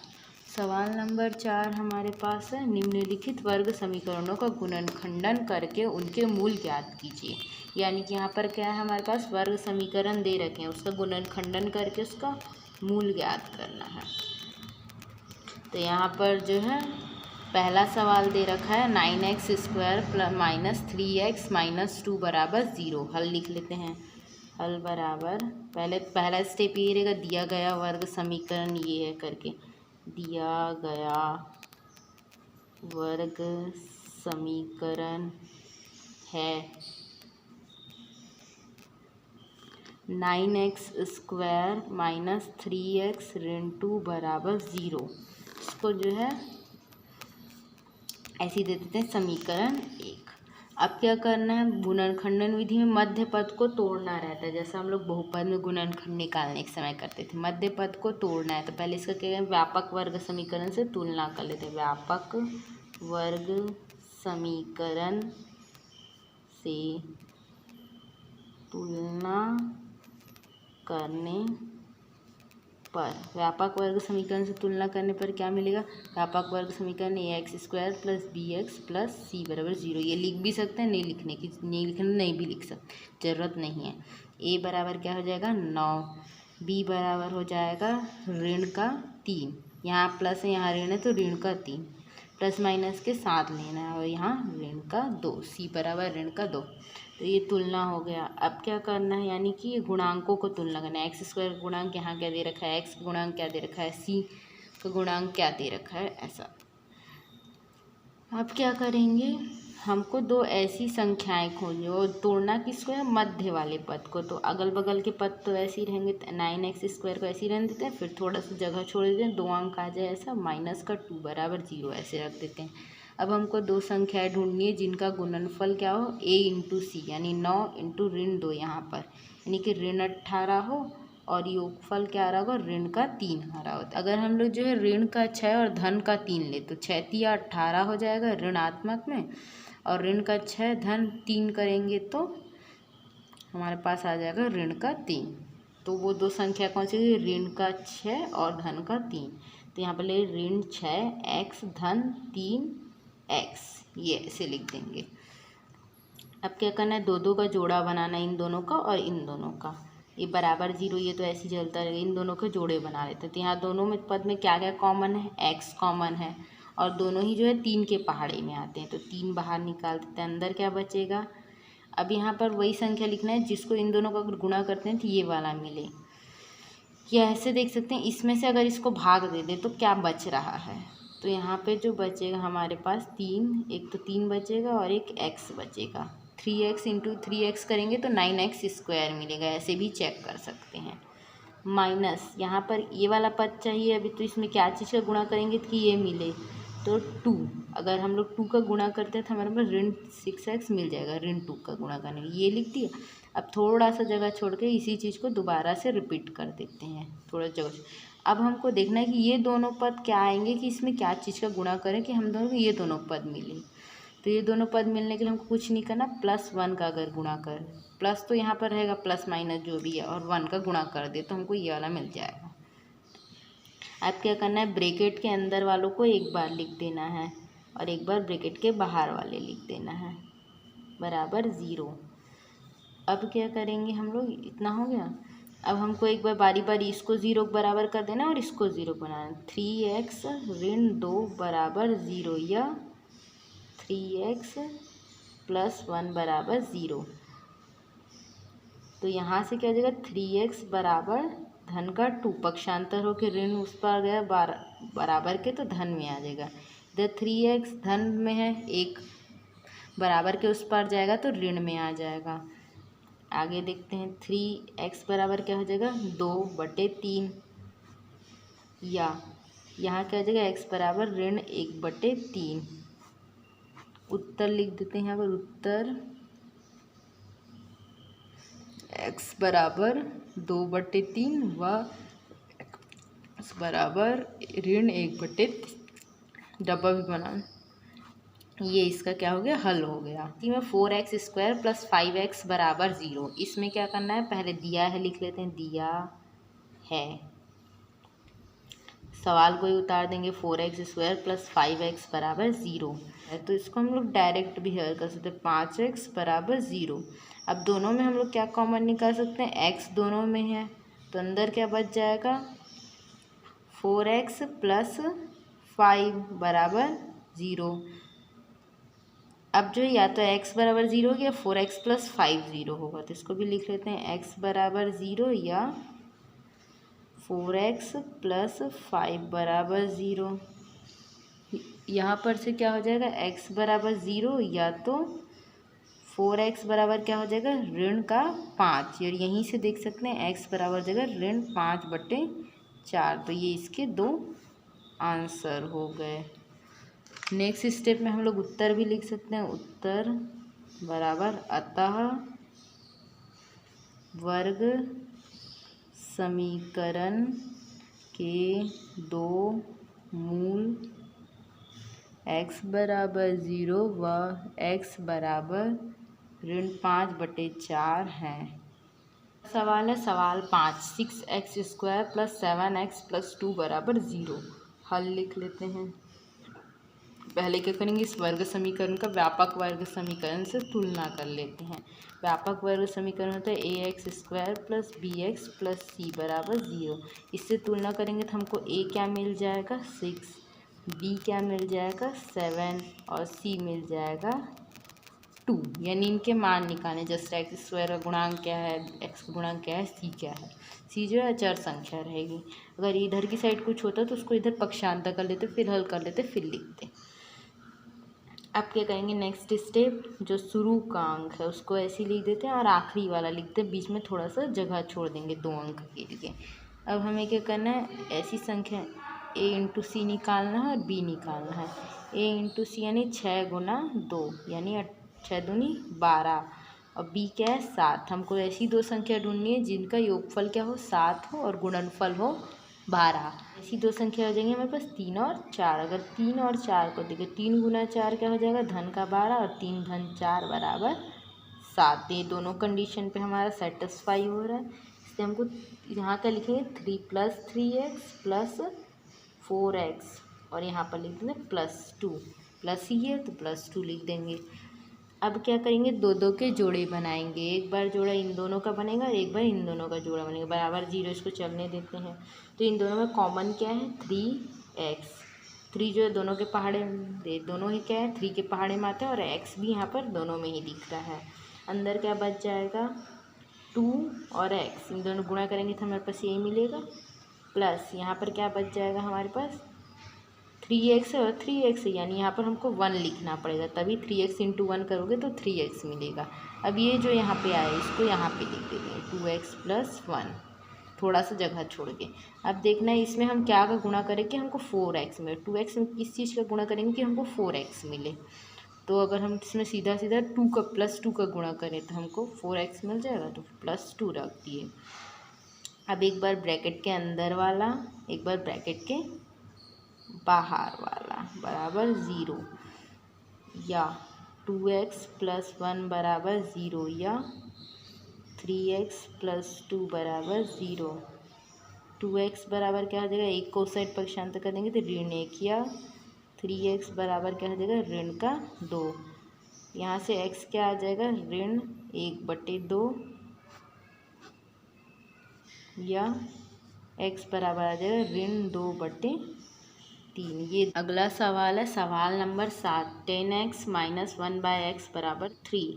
सवाल नंबर 4 हमारे पास है, निम्नलिखित वर्ग समीकरणों का गुणनखंडन करके उनके मूल ज्ञात कीजिए। यानी कि यहाँ पर क्या है, हमारे पास वर्ग समीकरण दे रखे हैं, उसका गुणनखंडन करके उसका मूल ज्ञात करना है। तो यहाँ पर जो है पहला सवाल दे रखा है 9x square plus minus 3x minus 2 बराबर 0। हल लिख लेते हैं, हल बराबर पहला स्टेप ये रहेगा, दिया गया वर्ग समीकरण ये है करके, दिया गया वर्ग समीकरण है 9x स्क्वायर माइनस 3x ऋण 2 बराबर 0। इसको जो है ऐसे दे देते हैं समीकरण 1। अब क्या करना है, गुणनखंडन विधि में मध्य पद को तोड़ना रहता है, जैसा हम लोग बहुपद में गुणनखंड निकालने के समय करते थे। मध्य पद को तोड़ना है तो पहले इसका क्या करें, व्यापक वर्ग समीकरण से तुलना कर लेते हैं। व्यापक वर्ग समीकरण से तुलना करने पर, व्यापक वर्ग समीकरण से तुलना करने पर क्या मिलेगा, व्यापक वर्ग समीकरण ax² + bx + c = 0। ये लिख भी सकते हैं, नहीं लिखने नहीं भी लिख सकते, ज़रूरत नहीं है। a बराबर क्या हो जाएगा 9, b बराबर हो जाएगा ऋण का 3, यहाँ प्लस है यहाँ ऋण है तो ऋण का 3, प्लस माइनस के साथ लेना है और यहाँ ऋण का 2, c बराबर ऋण का 2। तो ये तुलना हो गया। अब क्या करना है, यानी कि ये गुणांकों को तुलना करना है। x² गुणांक यहाँ क्या दे रखा है, x गुणांक क्या दे रखा है, c का गुणांक क्या दे रखा है, ऐसा। अब क्या करेंगे, हमको दो ऐसी संख्याएं खोजनी और तोड़ना किसको है, मध्य वाले पद को। तो अगल बगल के पद तो ऐसे ही रहेंगे, 9x² को ऐसे ही रहने देते हैं, फिर थोड़ा सा जगह छोड़ देते हैं, 2 अंक आ जाए ऐसा, -2 बराबर 0 ऐसे रख देते हैं। अब हमको दो संख्याएं ढूंढनी है जिनका गुणनफल क्या हो, a × c, यानी 9 × ऋण 2 यहाँ पर, यानी कि ऋण 18 हो और योगफल क्या आ रहा होगा, ऋण का 3 आ रहा होता। अगर हम लोग जो है ऋण का 6 और धन का 3 ले तो 6 × 3 = 18 हो जाएगा ऋणात्मक में, और ऋण का 6 धन 3 करेंगे तो हमारे पास आ जाएगा ऋण का 3। तो वो दो संख्या कौन सी, ऋण का 6 और धन का 3। तो यहाँ पर ले ऋण 6x धन 3x, ये ऐसे लिख देंगे। अब क्या करना है, 2 का जोड़ा बनाना है, इन दोनों का और इन दोनों का। ये बराबर 0, ये तो ऐसे ही चलता रहेगा, इन दोनों के जोड़े बना लेते हैं। तो यहाँ दोनों में पद में क्या क्या कॉमन है, x कॉमन है और दोनों ही जो है 3 के पहाड़े में आते हैं, तो 3 बाहर निकाल देते हैं, अंदर क्या बचेगा। अब यहाँ पर वही संख्या लिखना है जिसको इन दोनों का अगर गुणा करते हैं तो ये वाला मिले। या ऐसे देख सकते हैं, इसमें से अगर इसको भाग दे दे तो क्या बच रहा है, तो यहाँ पे जो बचेगा हमारे पास 3, एक तो 3 बचेगा और एक x बचेगा। 3x × 3x करेंगे तो 9x² मिलेगा, ऐसे भी चेक कर सकते हैं। माइनस यहाँ पर ये वाला पद चाहिए, अभी तो इसमें क्या चीज़ का गुणा करेंगे कि ये मिले, तो 2, अगर हम लोग 2 का गुणा करते हैं तो हमारे पास ऋण 6x मिल जाएगा, ऋण 2 का गुणा करने, ये लिख दिया। अब थोड़ा सा जगह छोड़ के इसी चीज़ को दोबारा से रिपीट कर देते हैं, थोड़ा जगह। अब हमको देखना है कि ये दोनों पद क्या आएंगे, कि इसमें क्या चीज़ का गुणा करें कि हम दोनों को ये दोनों पद मिले। तो ये दोनों पद मिलने के लिए हमको कुछ नहीं करना, +1 का अगर गुणा कर, प्लस तो यहाँ पर रहेगा प्लस माइनस जो भी है, और 1 का गुणा कर दे तो हमको ये वाला मिल जाएगा। अब क्या करना है, ब्रैकेट के अंदर वालों को एक बार लिख देना है और एक बार ब्रैकेट के बाहर वाले लिख देना है, बराबर 0। अब क्या करेंगे हम लोग, इतना हो गया। अब हमको एक बार बारी बारी इसको 0 के बराबर कर देना और इसको 0 बनाना। 3x ऋण 2 बराबर 0 या 3x + 1 बराबर 0। तो यहाँ से क्या हो जाएगा, 3x बराबर धन का 2, पक्षांतर हो के ऋण उस पर गया बराबर के, तो धन में आ जाएगा। इधर 3x धन में है, 1 बराबर के उस पर जाएगा तो ऋण में आ जाएगा। आगे देखते हैं, 3x बराबर क्या हो जाएगा, 2/3, या यहाँ क्या हो जाएगा, x बराबर ऋण 1/3। उत्तर लिख देते हैं यहाँ पर, उत्तर x बराबर 2/3 व x बराबर ऋण 1/3, डब्बा भी बना, ये इसका क्या हो गया, हल हो गया। इसमें 4x² + 5x बराबर 0, इसमें क्या करना है, पहले दिया है लिख लेते हैं, दिया है, सवाल को ही उतार देंगे, 4x² + 5x बराबर 0 है, तो इसको हम लोग डायरेक्ट भी हल कर सकते हैं, 5x बराबर 0। अब दोनों में हम लोग क्या कॉमन निकाल सकते हैं, x दोनों में है, तो अंदर क्या बच जाएगा, 4x + 5 बराबर 0। अब जो या तो x बराबर 0 या 4x + 5 0 होगा, तो इसको भी लिख लेते हैं, x बराबर 0 या 4x + 5 बराबर 0। यहाँ पर से क्या हो जाएगा, x बराबर 0 या तो 4x बराबर क्या हो जाएगा, ऋण का 5, और यहीं से देख सकते हैं x बराबर जगह ऋण 5/4, तो ये इसके दो आंसर हो गए। नेक्स्ट स्टेप में हम लोग उत्तर भी लिख सकते हैं। उत्तर बराबर अतः वर्ग समीकरण के दो मूल x बराबर 0 व x बराबर -5/4 हैं। सवाल है सवाल 5, 6x² + 7x + 2 = 0। हल लिख लेते हैं। पहले क्या करेंगे, इस वर्ग समीकरण का व्यापक वर्ग समीकरण से तुलना कर लेते हैं। व्यापक वर्ग समीकरण होता है ax² + bx + c = 0। इससे तुलना करेंगे तो हमको a क्या मिल जाएगा 6, b क्या मिल जाएगा 7 और c मिल जाएगा 2। यानी इनके मान निकालें। जैसे x² का गुणांक क्या है, x का गुणांक क्या है, c क्या है। c जो है अचर संख्या रहेगी। अगर इधर की साइड कुछ होता तो उसको इधर पक्षांतर कर लेते, फिर हल कर लेते, फिर लिखते। अब क्या करेंगे, नेक्स्ट स्टेप जो शुरू का अंक है उसको ऐसे लिख देते हैं और आखिरी वाला लिखते हैं, बीच में थोड़ा सा जगह छोड़ देंगे 2 अंक के लिए। अब हमें क्या करना है, ऐसी संख्या a × c निकालना है और b निकालना है। a × c यानी 6 × 2 यानी 6 दूनी 12 और b क्या है 7। हमको ऐसी 2 संख्या ढूंढनी है जिनका योगफल क्या हो 7 हो और गुणनफल हो 12। ऐसी 2 संख्या हो जाएंगी हमारे पास 3 और 4। अगर 3 और 4 को देखें, 3 × 4 क्या हो जाएगा धन का 12 और 3 धन 4 बराबर 7। ये दोनों कंडीशन पे हमारा सेटिस्फाई हो रहा है। इसलिए हमको यहाँ क्या लिखेंगे 3 + 3x + 4x और यहाँ पर लिख देंगे +2। प्लस ही है तो +2 लिख देंगे। अब क्या करेंगे, 2 के जोड़े बनाएंगे। एक बार जोड़ा इन दोनों का बनेगा और एक बार इन दोनों का जोड़ा बनेगा। बराबर 0 इसको चलने देते हैं। तो इन दोनों में कॉमन क्या है 3x। 3 जो है दोनों के पहाड़े दोनों ही क्या है 3 के पहाड़े में आते हैं और x भी यहाँ पर दोनों में ही दिख रहा है। अंदर क्या बच जाएगा 2 और x, इन दोनों गुणा करेंगे तो हमारे पास यही मिलेगा। प्लस यहाँ पर क्या बच जाएगा हमारे पास 3x और 3x, यानी यहाँ पर हमको 1 लिखना पड़ेगा, तभी 3x × 1 करोगे तो 3x मिलेगा। अब ये जो यहाँ पे आया इसको यहाँ पे लिख देते हैं 2x + 1, थोड़ा सा जगह छोड़ के। अब देखना है इसमें हम क्या का गुणा करें कि हमको 4x मिले। 2x में किस चीज़ का गुणा करेंगे कि हमको 4x मिले। तो अगर हम इसमें सीधा सीधा 2 का +2 का गुणा करें तो हमको 4x मिल जाएगा, तो +2 रख दिए। अब एक बार ब्रैकेट के अंदर वाला, एक बार ब्रैकेट के बाहर वाला बराबर 0 या 2x + 1 बराबर 0 या 3x + 2 बराबर 0। 2x बराबर क्या हो जाएगा, एक को उस साइड पक्षांतर कर देंगे तो -1 या 3x बराबर क्या हो जाएगा ऋण 2। यहाँ से x क्या आ जाएगा -1/2 या x बराबर आ जाएगा -2/3। ये अगला सवाल है सवाल नंबर 7, 10x - 1/x = 3।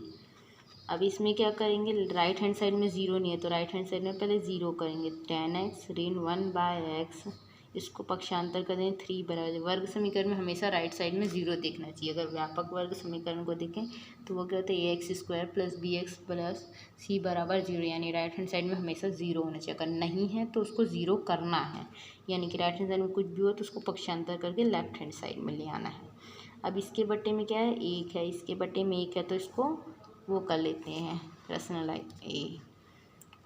अब इसमें क्या करेंगे, राइट हैंड साइड में 0 नहीं है तो राइट हैंड साइड में पहले 0 करेंगे। 10x - 1/x इसको पक्षांतर कर देंगे 3 बराबर। वर्ग समीकरण में हमेशा राइट साइड में 0 देखना चाहिए। अगर व्यापक वर्ग समीकरण को देखें तो वो क्या होता है ax² + bx + c = 0, यानी राइट हैंड साइड में हमेशा 0 होना चाहिए। अगर नहीं है तो उसको 0 करना है, यानी कि राइट हैंड साइड में कुछ भी हो तो उसको पक्षांतर करके लेफ्ट हैंड साइड में ले आना है। अब इसके बट्टे में क्या है 1 है, इसके बट्टे में 1 है तो इसको वो कर लेते हैं रैशनलाइज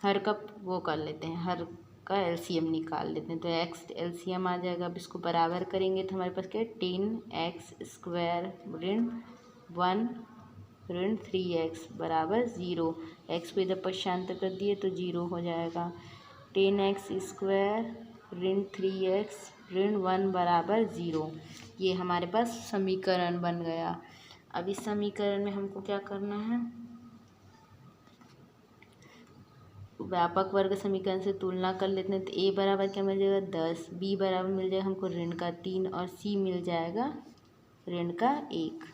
हर का वो कर लेते हैं, हर का एलसीएम निकाल लेते हैं तो x एलसीएम आ जाएगा। अब इसको बराबर करेंगे तो हमारे पास क्या है 10x² - 1 ऋण 3x बराबर 0। x को इधर पक्षांतर कर दिए तो 0 हो जाएगा। 10x² ऋण 3x ऋण 1 बराबर 0। ये हमारे पास समीकरण बन गया। अब इस समीकरण में हमको क्या करना है, व्यापक वर्ग समीकरण से तुलना कर लेते हैं। तो a बराबर क्या मिल जाएगा 10, b बराबर मिल जाएगा हमको ऋण 3 और c मिल जाएगा ऋण 1।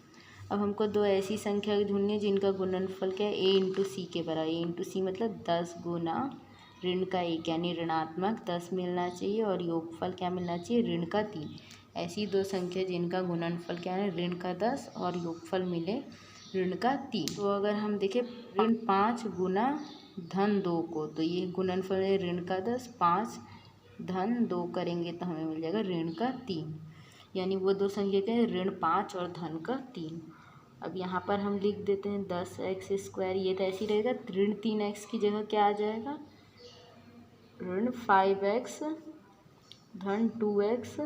अब हमको 2 ऐसी संख्या ढूंढनी है जिनका गुणनफल क्या है a × c के बराबर। a × c मतलब 10 गुना ऋण 1 यानी ऋणात्मक 10 मिलना चाहिए और योगफल क्या मिलना चाहिए ऋण 3। ऐसी 2 संख्या जिनका गुणनफल क्या है ऋण 10 और योगफल मिले ऋण 3। तो अगर हम देखें ऋण 5 गुना धन 2 को, तो ये गुणनफल है ऋण 10 5 धन 2 करेंगे तो हमें मिल जाएगा ऋण का 3, यानी वो दो संख्या क्या है, ऋण 5 और धन का 3। अब यहाँ पर हम लिख देते हैं 10x², ये तो ऐसे ही रहेगा, ऋण 3x की जगह क्या आ जाएगा, ऋण 5x धन 2x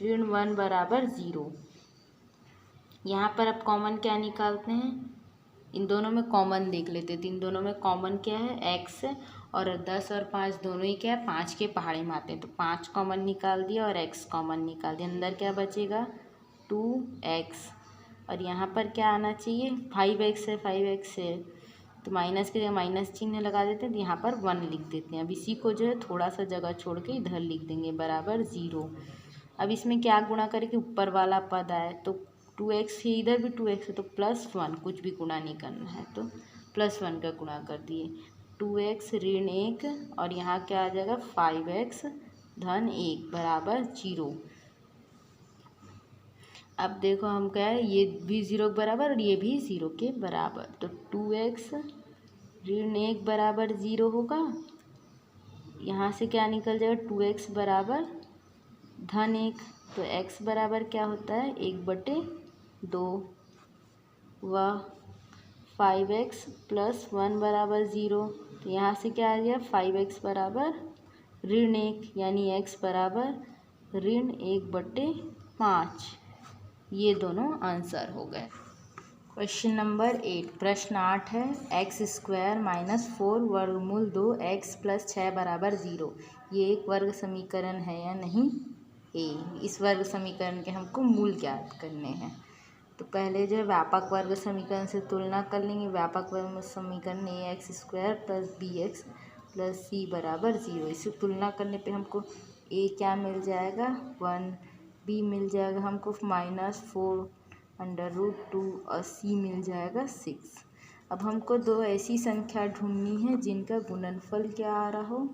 ऋण 1 बराबर 0। यहाँ पर अब कॉमन क्या निकालते हैं, इन दोनों में कॉमन देख लेते हैं। तो इन दोनों में कॉमन क्या है, x है, और 10 और 5 दोनों ही क्या है, 5 के पहाड़े में आते हैं। तो 5 कॉमन निकाल दिया और x कॉमन निकाल दिया, अंदर क्या बचेगा 2x, और यहाँ पर क्या आना चाहिए 5x है, 5x है तो माइनस की जगह माइनस चिन्ह लगा देते हैं, तो यहाँ पर 1 लिख देते हैं। अब इसी को जो है थोड़ा सा जगह छोड़ के इधर लिख देंगे बराबर 0। अब इसमें क्या गुणा करें कि ऊपर वाला पद आए, तो 2x है, इधर भी 2x है तो +1, कुछ भी गुणा नहीं करना है तो +1 का गुणा कर दिए, 2x ऋण 1 और यहाँ क्या आ जाएगा 5x धन 1 बराबर 0। अब देखो हम क्या है, ये भी 0 के बराबर और ये भी 0 के बराबर, तो 2x ऋण 1 बराबर 0 होगा। यहाँ से क्या निकल जाएगा 2x बराबर धन 1, तो x बराबर क्या होता है 1/2 व 5x + 1 बराबर 0, तो यहाँ से क्या आ गया 5x बराबर ऋण 1, यानी x बराबर ऋण 1/5। ये दोनों आंसर हो गए। क्वेश्चन नंबर 8, प्रश्न 8 है, x² - 4 वर्गमूल 2x + 6 बराबर 0, ये एक वर्ग समीकरण है या नहीं। इस वर्ग समीकरण के हमको मूल ज्ञात करने हैं। तो पहले जो है व्यापक वर्ग समीकरण से तुलना कर लेंगे। व्यापक वर्ग समीकरण ax² + bx + c बराबर 0, इससे तुलना करने पे हमको a क्या मिल जाएगा 1, b मिल जाएगा हमको -4 √2 और c मिल जाएगा 6। अब हमको दो ऐसी संख्या ढूंढनी है जिनका गुणनफल क्या आ रहा हो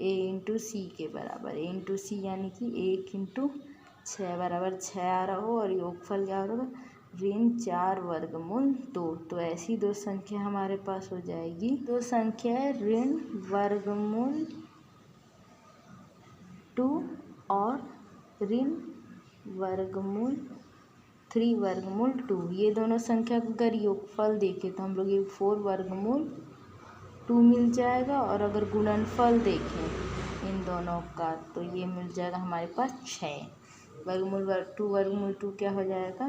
a × c के बराबर, a × c यानी कि 1 × 6 बराबर 6 आ रहा हो, और योगफल क्या होगा ऋण 4 वर्गमूल 2। तो ऐसी दो संख्या हमारे पास हो जाएगी, दो संख्या है ऋण वर्गमूल 2 और ऋण वर्गमूल 3 वर्गमूल 2। ये दोनों संख्या का अगर योगफल देखें तो हम लोग ये 4 वर्गमूल 2 मिल जाएगा, और अगर गुणनफल देखें इन दोनों का तो ये मिल जाएगा हमारे पास 6 वर्गमूल 2 वर्गमूल 2 क्या हो जाएगा,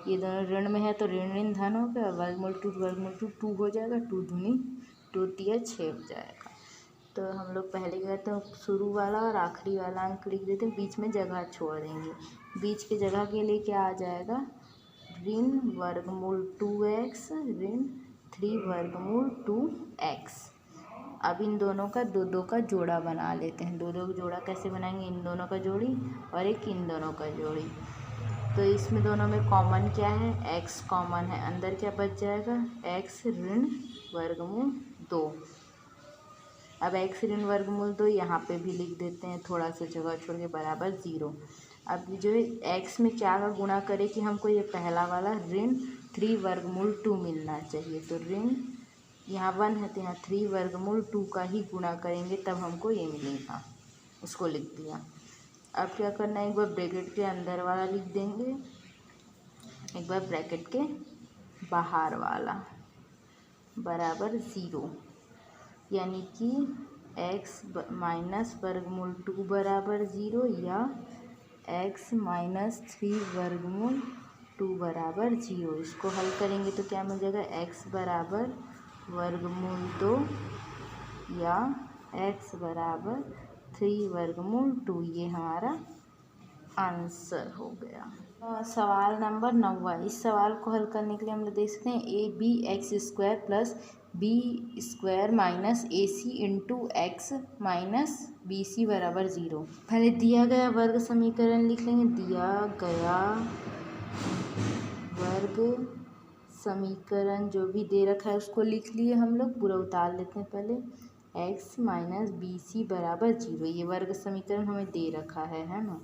ये दोनों ऋण में है तो ऋण धन हो गया, वर्गमूल 2 2 हो जाएगा, 2 दूनी 2 तिया 6 हो जाएगा। तो हम लोग पहले क्या करते हैं, शुरू वाला और आखिरी वाला अंक लिख देते हैं, बीच में जगह छोड़ देंगे। बीच की जगह के लिए क्या आ जाएगा ऋण वर्गमूल 2x ऋण 3 वर्गमूल 2x। अब इन दोनों का दो का जोड़ा बना लेते हैं। दो का जोड़ा कैसे बनाएंगे, इन दोनों का जोड़ी और एक इन दोनों का जोड़ी। तो इसमें दोनों में कॉमन क्या है, x कॉमन है, अंदर क्या बच जाएगा x ऋण वर्गमूल 2। अब x ऋण वर्गमूल 2 यहाँ पे भी लिख देते हैं, थोड़ा सा जगह छोड़ के बराबर 0। अब जो है x में क्या का गुणा करें कि हमको ये पहला वाला ऋण 3 वर्गमूल 2 मिलना चाहिए, तो ऋण यहाँ 1 है तो यहाँ 3 वर्गमूल 2 का ही गुणा करेंगे तब हमको ये मिलेगा, उसको लिख दिया। अब क्या करना है, एक बार ब्रैकेट के अंदर वाला लिख देंगे, एक बार ब्रैकेट के बाहर वाला बराबर 0, यानी कि x - वर्गमूल 2 बराबर 0 या x - 3 वर्गमूल 2 बराबर 0। इसको हल करेंगे तो क्या मिल जाएगा x बराबर वर्गमूल 2 या x बराबर 3 वर्गमूल 2, ये हमारा आंसर हो गया। सवाल नंबर 9, इस सवाल को हल करने के लिए हम लोग देख सकते हैं abx² + b² - ac × x - bc बराबर 0। पहले दिया गया वर्ग समीकरण लिख लेंगे। दिया गया वर्ग समीकरण जो भी दे रखा है उसको लिख लिए हम लोग, पूरा उतार लेते हैं पहले। x - bc बराबर 0, ये वर्ग समीकरण हमें दे रखा है ना।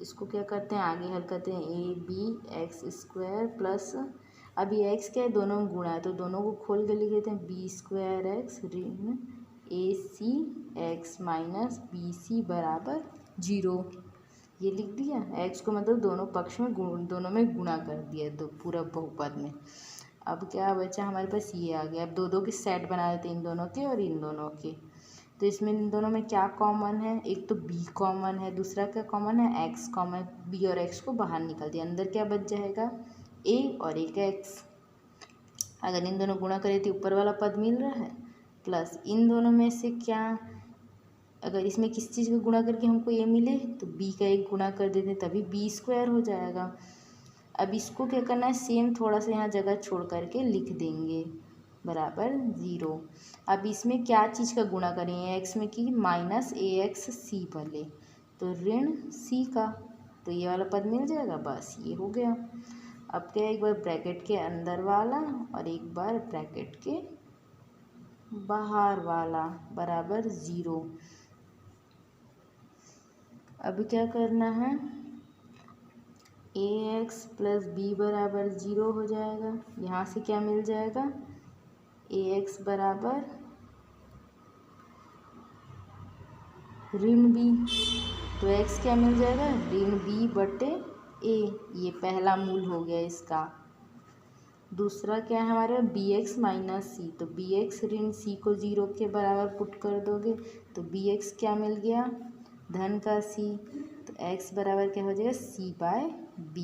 इसको क्या करते हैं, आगे हल करते हैं abx² प्लस, अब ये x क्या है दोनों में गुणा है तो दोनों को खोल के लिख देते हैं b² x ऋण AC x माइनस BC बराबर 0। ये लिख दिया। x को मतलब दोनों पक्ष में दोनों में गुणा कर दिया तो पूरा बहुपद में। अब क्या बचा हमारे पास, ये आ गया। अब दो दो के सेट बना देते इन दोनों के और इन दोनों के। तो इसमें इन दोनों में क्या कॉमन है, एक तो b कॉमन है, दूसरा क्या कॉमन है, x कॉमन। b और x को बाहर निकाल दिया, अंदर क्या बच जाएगा, a और एक x। अगर इन दोनों गुणा करें तो ऊपर वाला पद मिल रहा है, प्लस इन दोनों में से क्या, अगर इसमें किस चीज़ का गुणा करके हमको ये मिले तो b का एक गुणा कर देते तभी b स्क्वायर हो जाएगा। अब इसको क्या करना है, सेम थोड़ा सा यहाँ जगह छोड़ करके लिख देंगे बराबर 0। अब इसमें क्या चीज़ का गुणा करेंगे, x में कि माइनस AXC वाले, तो ऋण c का, तो ये वाला पद मिल जाएगा। बस ये हो गया। अब क्या, एक बार ब्रैकेट के अंदर वाला और एक बार ब्रैकेट के बाहर वाला बराबर 0। अब क्या करना है, AX प्लस B बराबर 0 हो जाएगा। यहाँ से क्या मिल जाएगा, AX बराबर ऋण B, तो x क्या मिल जाएगा, ऋण B बटे A। ये पहला मूल हो गया इसका। दूसरा क्या है हमारा, BX माइनस C, तो BX ऋण C को 0 के बराबर पुट कर दोगे तो BX क्या मिल गया, धन का C, तो x बराबर क्या हो जाएगा, C/B।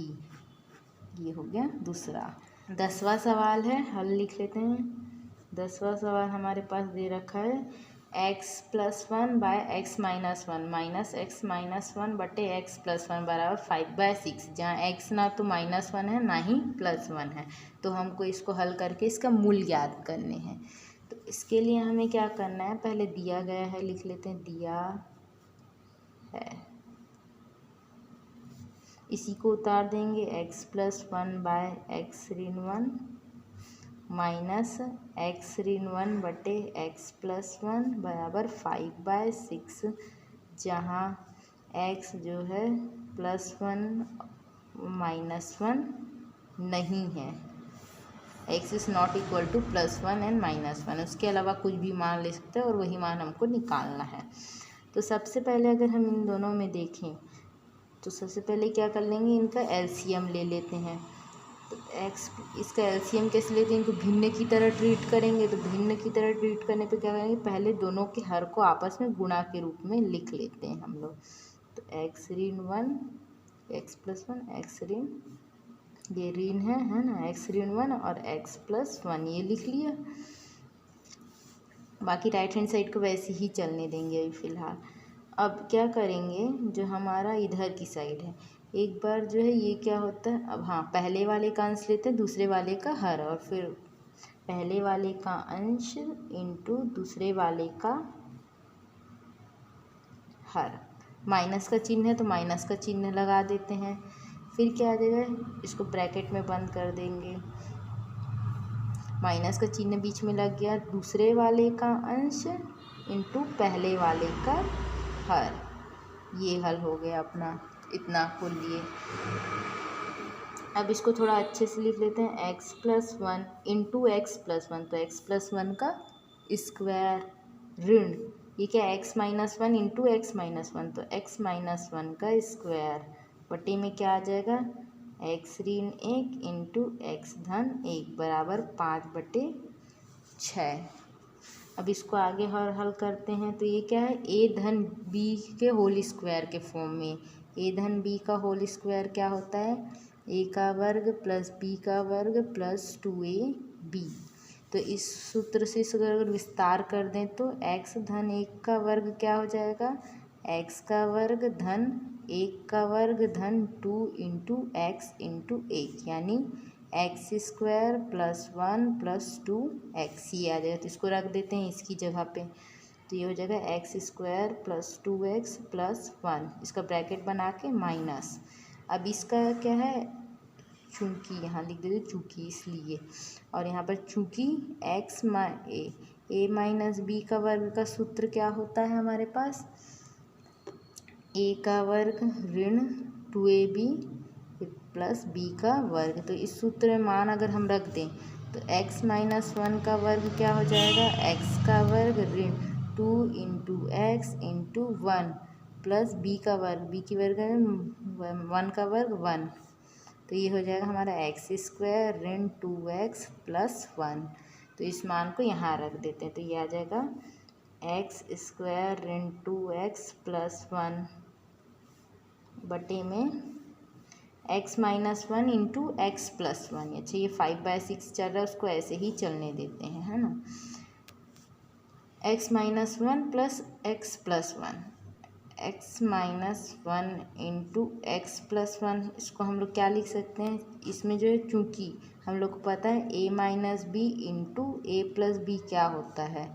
ये हो गया दूसरा। 10वां सवाल है, हल लिख लेते हैं। 10वां सवाल हमारे पास दे रखा है x plus 1 by x minus 1 minus x minus 1 बटे एक्स प्लस 1 बराबर 5/6, जहाँ x ना तो -1 है ना ही +1 है। तो हमको इसको हल करके इसका मूल ज्ञात करने हैं। तो इसके लिए हमें क्या करना है, पहले दिया गया है लिख लेते हैं, दिया है, इसी को उतार देंगे। x प्लस 1 बाय एक्स ऋण 1 माइनस एक्स ऋण 1 बटे एक्स प्लस 1 बराबर 5/6, जहाँ x जो है +1 -1 नहीं है, x is not equal to +1 and -1, उसके अलावा कुछ भी मान ले सकते हैं और वही मान हमको निकालना है। तो सबसे पहले अगर हम इन दोनों में देखें तो सबसे पहले क्या कर लेंगे, इनका एलसीएम ले लेते हैं। तो x, इसका एलसीएम कैसे लेते हैं, इनको भिन्न की तरह ट्रीट करेंगे। तो भिन्न की तरह ट्रीट करने पे क्या करेंगे, पहले दोनों के हर को आपस में गुणा के रूप में लिख लेते हैं हम लोग। तो x ऋण 1 x प्लस 1 x ऋण, ये ऋण है ना, x ऋण 1 और x प्लस 1 ये लिख लिया। बाकी राइट हैंड साइड को वैसे ही चलने देंगे अभी फ़िलहाल। अब क्या करेंगे, जो हमारा इधर की साइड है, एक बार जो है ये क्या होता है, अब हाँ पहले वाले का अंश लेते हैं दूसरे वाले का हर, और फिर पहले वाले का अंश इंटू दूसरे वाले का हर। माइनस का चिन्ह है तो माइनस का चिन्ह लगा देते हैं। फिर क्या आ जाएगा, इसको ब्रैकेट में बंद कर देंगे, माइनस का चिन्ह बीच में लग गया, दूसरे वाले का अंश इंटू पहले वाले का हर। ये हल हो गया अपना, इतना को लिए। अब इसको थोड़ा अच्छे से लिख लेते हैं, x plus 1 into x plus 1, तो x प्लस 1 का स्क्वायर ऋण, ये क्या, x minus 1 into x minus 1, तो x माइनस 1 का स्क्वायर बटे में क्या आ जाएगा, x ऋण 1 इंटू एक्स धन 1 बराबर 5/6। अब इसको आगे हल करते हैं तो ये क्या है, a धन b के होल स्क्वायर के फॉर्म में। a धन b का होल स्क्वायर क्या होता है, a का वर्ग प्लस b का वर्ग प्लस 2ab। तो इस सूत्र से इसको अगर विस्तार कर दें तो x धन 1 का वर्ग क्या हो जाएगा, x का वर्ग धन 1 का वर्ग धन 2 इंटू एक्स इंटू 1, यानी x square plus 1 plus 2x, ये आ जाएगा। तो इसको रख देते हैं इसकी जगह पे, तो ये हो जाएगा x square plus 2x plus 1, इसका ब्रैकेट बना के माइनस। अब इसका क्या है, चूंकि यहाँ लिख देते चूंकि इसलिए, और यहाँ पर चूंकि a माइनस b का वर्ग का सूत्र क्या होता है हमारे पास, a का वर्ग ऋण 2ab प्लस b का वर्ग। तो इस सूत्र में मान अगर हम रख दें तो x माइनस 1 का वर्ग क्या हो जाएगा, x का वर्ग ऋण 2 × x × 1 प्लस b का वर्ग, b की वर्ग है 1 का वर्ग 1, तो ये हो जाएगा हमारा x² ऋण 2x + 1। तो इस मान को यहाँ रख देते हैं, तो ये आ जाएगा x² ऋण 2x + 1 बटे में x - 1 × x + 1। अच्छा, ये 5/6 चल रहा है, उसको ऐसे ही चलने देते हैं, है ना। x - 1 + x + 1, x - 1 × x + 1, इसको हम लोग क्या लिख सकते हैं, इसमें जो है चूँकि हम लोग को पता है a - b × a + b क्या होता है,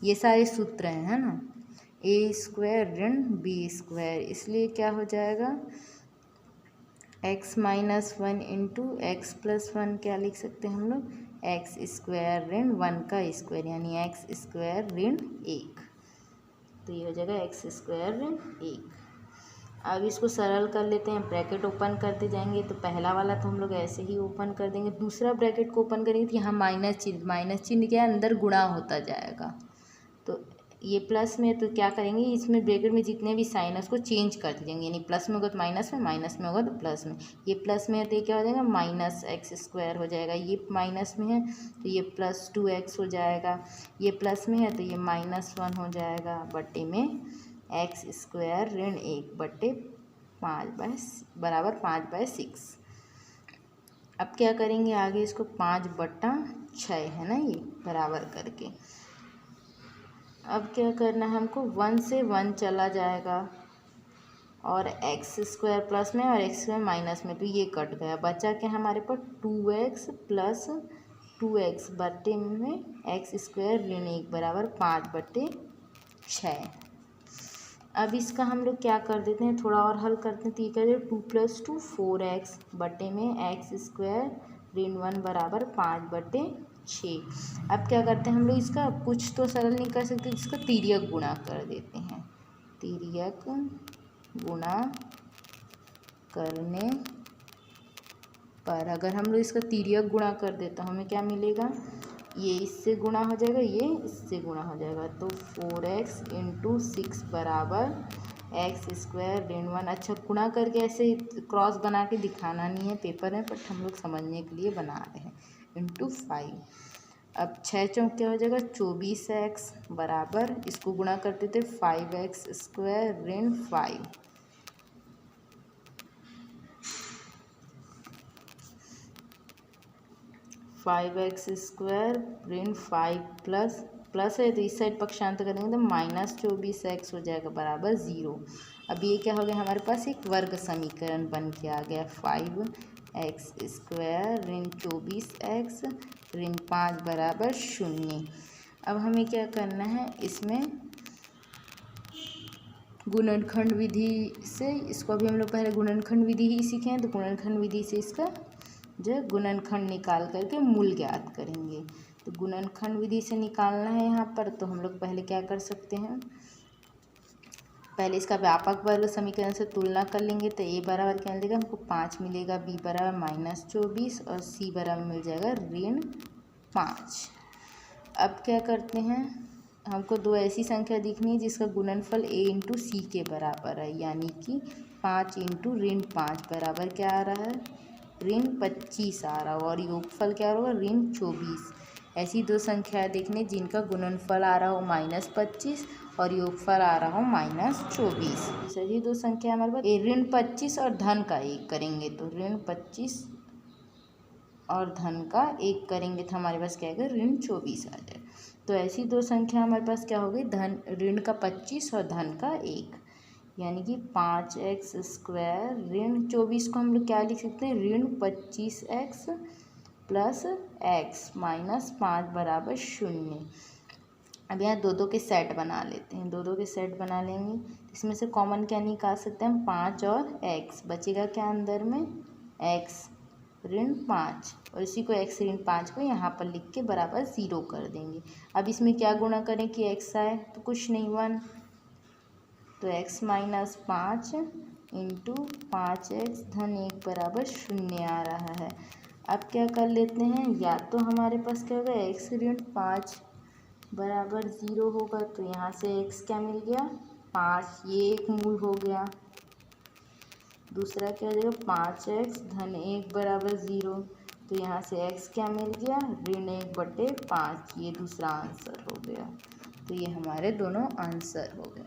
ये सारे सूत्र हैं, है ना। a² ऋण b², इसलिए क्या हो जाएगा x - 1 × x + 1 क्या लिख सकते हैं हम लोग, x² ऋण 1 का स्क्वायर, यानी x² ऋण 1। तो ये हो जाएगा x² ऋण 1। अब इसको सरल कर लेते हैं, ब्रैकेट ओपन करते जाएंगे, तो पहला वाला तो हम लोग ऐसे ही ओपन कर देंगे, दूसरा ब्रैकेट को ओपन करेंगे तो यहाँ माइनस चिन्ह क्या है, अंदर गुणा होता जाएगा। तो ये प्लस में, तो क्या करेंगे, इसमें ब्रैकेट में जितने भी साइन है उसको चेंज करते जाएंगे, यानी प्लस में होगा तो माइनस में, माइनस में होगा तो प्लस में। ये प्लस में है तो ये क्या हो जाएगा -x² हो जाएगा, ये माइनस में है तो ये +2x हो जाएगा, ये प्लस में है तो ये -1 हो जाएगा बटे में x² ऋण 1 बटे 5/6। अब क्या करेंगे आगे, इसको 5/6 है ना, ये बराबर करके अब क्या करना है हमको, 1 से 1 चला जाएगा और x² प्लस में और x² माइनस में, तो ये कट गया, बचा क्या हमारे पास 2x + 2x बटे में x² ऋण 1 बराबर 5/6। अब इसका हम लोग क्या कर देते हैं, थोड़ा और हल करते हैं, तो ये क्या हो जाएगा 2 + 2 4x बटे में x² ऋण 1 बराबर 5/6। अब क्या करते हैं हम लोग, इसका कुछ तो सरल नहीं कर सकते, इसका तिर्यक गुणा कर देते हैं। तिर्यक गुणा करने पर अगर हम लोग इसका तिर्यक गुणा कर देते तो हमें क्या मिलेगा, ये इससे गुणा हो जाएगा, ये इससे गुणा हो जाएगा, तो 4x × 6 बराबर x² ऋण 1। अच्छा, गुणा करके ऐसे क्रॉस बना के दिखाना नहीं है पेपर में, बट हम लोग समझने के लिए बना रहे हैं, × 5। अब 6 चौक क्या हो जाएगा 24x बराबर, इसको गुणा करते थे 5x² ऋण 5। 5x² ऋण 5 प्लस है तो इस साइड पक्षांतर करेंगे तो -24x हो जाएगा बराबर 0। अब ये क्या हो गया हमारे पास, एक वर्ग समीकरण बन के आ गया, 5x² ऋण 24x ऋण 5 बराबर 0। अब हमें क्या करना है, इसमें गुणनखंड विधि से, इसको अभी हम लोग पहले गुणनखंड विधि ही सीखे हैं, तो गुणनखंड विधि से इसका जो गुणनखंड निकाल करके मूल ज्ञात करेंगे। तो गुणनखंड विधि से निकालना है यहाँ पर, तो हम लोग पहले क्या कर सकते हैं, पहले इसका व्यापक वर्ग समीकरण से तुलना कर लेंगे, तो a बराबर क्या मिलेगा हमको 5 मिलेगा, b बराबर -24 और c बराबर मिल जाएगा ऋण 5। अब क्या करते हैं, हमको दो ऐसी संख्या दिखनी है जिसका गुणनफल a × c के बराबर है, यानी कि 5 × ऋण 5 बराबर क्या आ रहा है, ऋण 25 आ रहा होगा, और योगफल क्या होगा ऋण 24। ऐसी दो संख्या देखने जिनका गुणनफल आ रहा हो -25 और योगफल आ रहा हो -24। सही दो संख्या हमारे पास ऋण 25 और धन का 1 करेंगे, तो ऋण 25 और धन का 1 करेंगे तो हमारे पास क्या आएगा, ऋण 24 आ जाए। तो ऐसी दो संख्या हमारे पास क्या हो गई, धन ऋण का 25 और धन का 1, यानी कि 5x² ऋण 24 को हम लोग क्या लिख सकते हैं, ऋण 25x + x - 5 बराबर 0। अब यहाँ दो के सेट बना लेते हैं, दो के सेट बना लेंगे, इसमें से कॉमन क्या निकाल सकते हैं हम, 5 और x, बचेगा क्या अंदर में, x ऋण 5, और इसी को x ऋण 5 को यहाँ पर लिख के बराबर 0 कर देंगे। अब इसमें क्या गुणा करें कि x आए, तो कुछ नहीं 1, तो x - 5 × 5x धन 1 बराबर 0 आ रहा है। अब क्या कर लेते हैं, या तो हमारे पास क्या होगा x ऋण 5 बराबर 0 होगा तो यहाँ से x क्या मिल गया 5, ये एक मूल हो गया। दूसरा क्या हो जाएगा 5x धन 1 बराबर 0, तो यहाँ से x क्या मिल गया ऋण 1/5, ये दूसरा आंसर हो गया। तो ये हमारे दोनों आंसर हो गए।